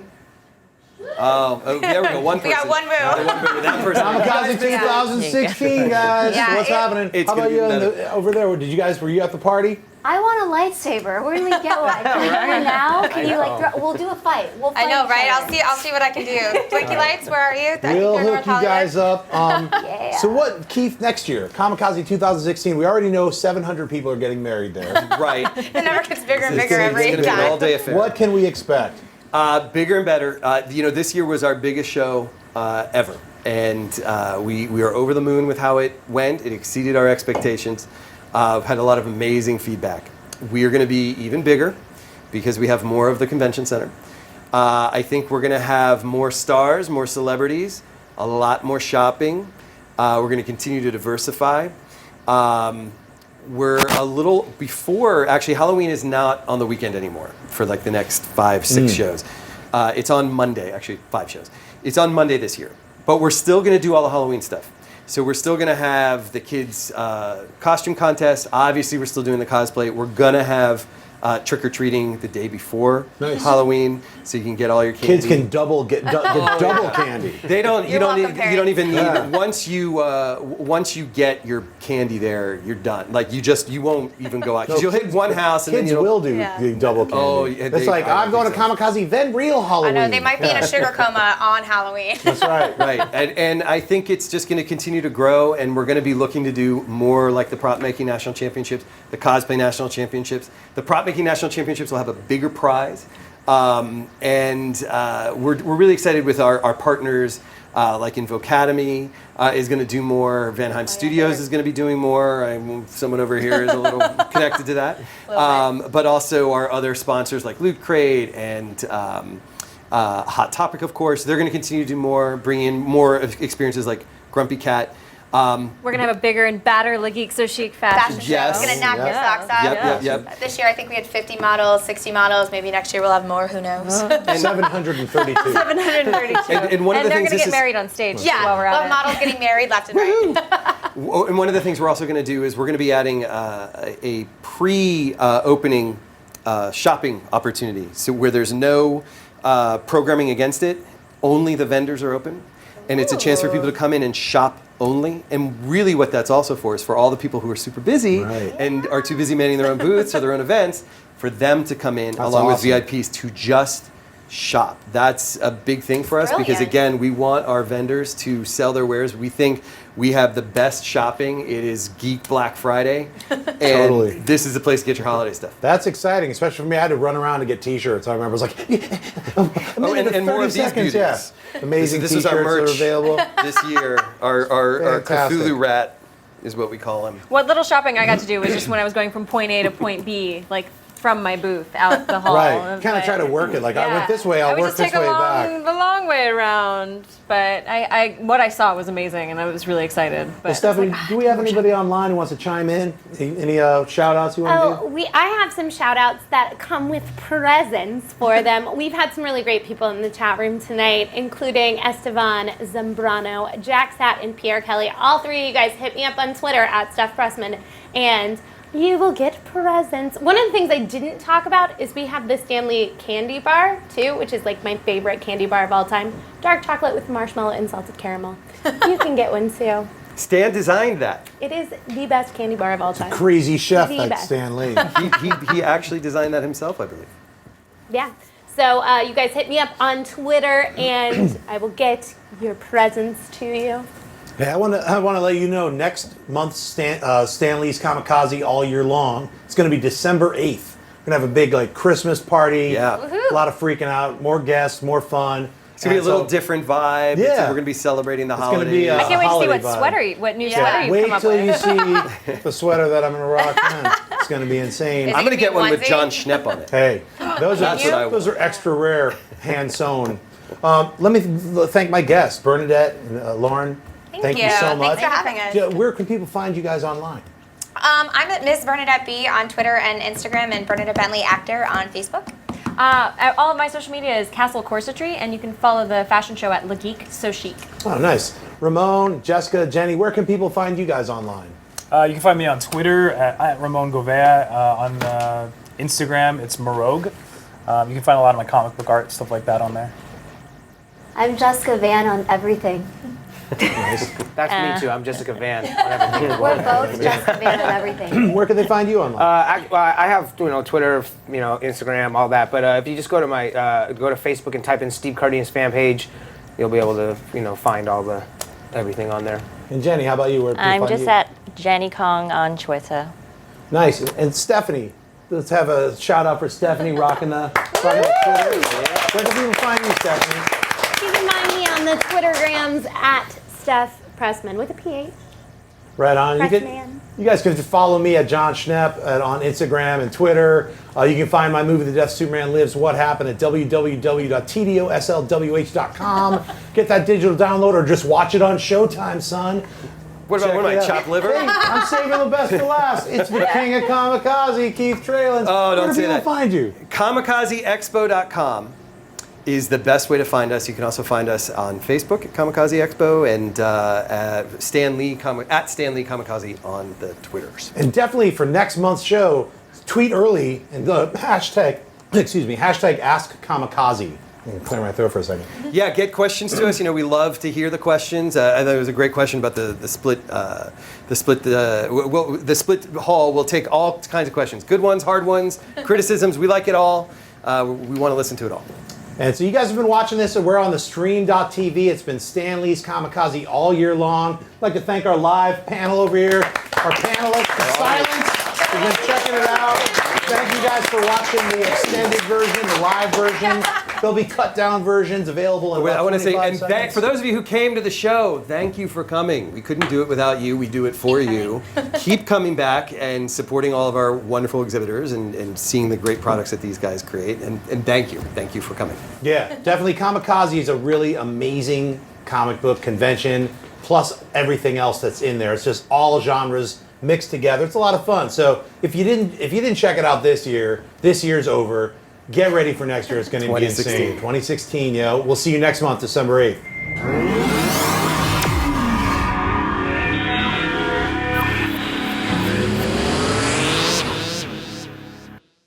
Oh, there we go. One person. We got one boo. That person. Comikaze 2016, guys. What's happening? How about you over there? Were you at the party? I want a lightsaber. Where do we get one? Can we get one now? Can you we'll do a fight. We'll fight. I know, each right? other. I'll see what I can do. Blinky Lights, where are you? We'll hook you guys up. So what, Keith, next year, Comikaze 2016, we already know 700 people are getting married there. Right. The number gets bigger and bigger every time. It's going to be an all-day affair. What can we expect? Bigger and better. This year was our biggest show ever. And we are over the moon with how it went. It exceeded our expectations. We've had a lot of amazing feedback. We are going to be even bigger because we have more of the convention center. I think we're going to have more stars, more celebrities, a lot more shopping. We're going to continue to diversify. We're a little before, actually, Halloween is not on the weekend anymore for like the next 5-6 shows. It's on Monday, actually 5 shows. It's on Monday this year, but we're still going to do all the Halloween stuff. So we're still going to have the kids' costume contest. Obviously, we're still doing the cosplay. We're going to have trick-or-treating the day before Halloween, so you can get all your candy. Kids can double candy. They don't. You don't even need it. Once you get your candy there, you're done. Like you won't even go out because you'll hit one house and kids then will do the double candy. Oh, it's like I'm going to Comikaze, then real Halloween. I know they might be in a sugar coma on Halloween. That's right. Right, and I think it's just going to continue to grow, and we're going to be looking to do more like the prop making national championships, the cosplay national championships. The prop making national championships will have a bigger prize. And we're really excited with our partners, like Invocademy is going to do more. Vanheim Studios is going to be doing more. Someone over here is a little connected to that. But also our other sponsors like Loot Crate and Hot Topic, of course. They're going to continue to do more, bring in more experiences like Grumpy Cat. We're going to have a bigger and badder Le Geek So Chic fashion show. Yes. It's going to knock your socks off. Yep. This year, I think we had 50 models, 60 models. Maybe next year we'll have more. Who knows? 732. 732. And one of the they're thing going to get married on stage But while we're at it. models getting married left and right. And one of the things we're also going to do is we're going to be adding a pre-opening shopping opportunity. So where there's no programming against it, only the vendors are open. And it's a chance for people to come in and shop only. And really what that's also for is for all the people who are super busy and are too busy manning their own booths or their own events, for them to come in along with VIPs to just shop. That's a big thing for us because, again, we want our vendors to sell their wares. We think we have the best shopping. It is Geek Black Friday. And this is the place to get your holiday stuff. That's exciting, especially for me. I had to run around to get T-shirts. I remember I was like, and more of these beauties. Yeah. Amazing this T-shirts is our merch are available. This year. Our Cthulhu rat is what we call him. What little shopping I got to do was just when I was going from point A to point B, like from my booth out the hall. Right. Kind of try to work it. Like I went this way, I'll work this way back. The long way around. But what I saw was amazing, and I was really excited. But well, Stephanie, do we have anybody online who wants to chime in? Any shout-outs you want to do? I have some shout-outs that come with presents for them. We've had some really great people in the chat room tonight, including Esteban Zambrano, Jack Sat, and Pierre Kelly. All three of you guys hit me up on Twitter at Steph Pressman, and you will get presents. One of the things I didn't talk about is we have the Stanley candy bar, too, which is like my favorite candy bar of all time. Dark chocolate with marshmallow and salted caramel. You can get one, too. Stan designed that. It is the best candy bar of all time. Crazy chef like Stan Lee. He actually designed that himself, I believe. Yeah. So you guys hit me up on Twitter, and I will get your presents to you. Hey, I want to let you know next month's Stan Lee's Comikaze all year long. It's going to be December 8th. We're going to have a big Christmas party. Yeah. A lot of freaking out, more guests, more fun. It's going to be a little different vibe. Yeah. We're going to be celebrating the It's gonna holidays. be a I can't wait to see holiday what vibe. what new sweater you Wait come up till with. you see the sweater that I'm going to rock then. It's going to be insane. I'm going to get one with John Schnepp on it. Hey, those That's what I are want. extra rare, hand sewn. Let me thank my guests, Bernadette and Lauren. Thank you so much. Thanks for having us. Yeah, where can people find you guys online? I'm at Miss Bernadette B on Twitter and Instagram, and Bernadette Bentley Actor on Facebook. All of my social media is Castle Corsetry, and you can follow the fashion show at Le Geek So Chic. Oh, nice. Ramon, Jessika, Jennie, where can people find you guys online? You can find me on Twitter at Ramon Govea. On Instagram, it's Marogue. You can find a lot of my comic book art, stuff like that on there. I'm Jessica Van on everything. Nice. That's me too. I'm Jessica Van. on everything. We're both Jessica Van on everything. Where can they find you online? I have Twitter, Instagram, all that. But if you just go to my go to Facebook and type in Steve Cardenas fan page, you'll be able to find all the everything on there. And Jennie, how about you? Where can people I'm find just you? at Jennie Kong on Twitter. Nice. And Stephanie, let's have a shout out for Stephanie rocking the Twitter. Where can people find you, Stephanie? You can find me on the Twittergrams at Steph Pressman with a PH. Right on. Pressman. You guys can just follow me at John Schnepp on Instagram and Twitter. You can find my movie, The Death Superman Lives, What Happened, at www.tdoslwh.com. Get that digital download or just watch it on Showtime, son. What about my chopped liver? Hey, I'm saving the best for last. It's the king of Comikaze, Keith Tralins. Oh, don't Where say do people that. find you? KamikazeExpo.com is the best way to find us. You can also find us on Facebook at Comikaze Expo and at Stan Lee Comikaze on the Twitters. And definitely for next month's show, tweet early and the hashtag Ask Comikaze. I'm gonna clear my throat for a second. Yeah, get questions to us. We love to hear the questions. I thought it was a great question about the split hall. We'll take all kinds of questions, good ones, hard ones, criticisms. We like it all. We want to listen to it all. And so you guys have been watching this, and we're on theStream.tv. It's been Stan Lee's Comikaze all year long. I'd like to thank our live panel over here, our panelists, the Silence, who've been checking it out. Thank you guys for watching the extended version, the live version. There'll be cut down versions available in about I want to say, 25 and seconds. for those of you who came to the show, thank you for coming. We couldn't do it without you. We do it for you. Keep coming back and supporting all of our wonderful exhibitors and seeing the great products that these guys create. And thank you. Thank you for coming. Yeah, definitely. Kamikaze is a really amazing comic book convention, plus everything else that's in there. It's just all genres mixed together. It's a lot of fun. So if you didn't check it out this year's over. Get ready for next year. It's going to be insane. 2016, yo. We'll see you next month, December 8th.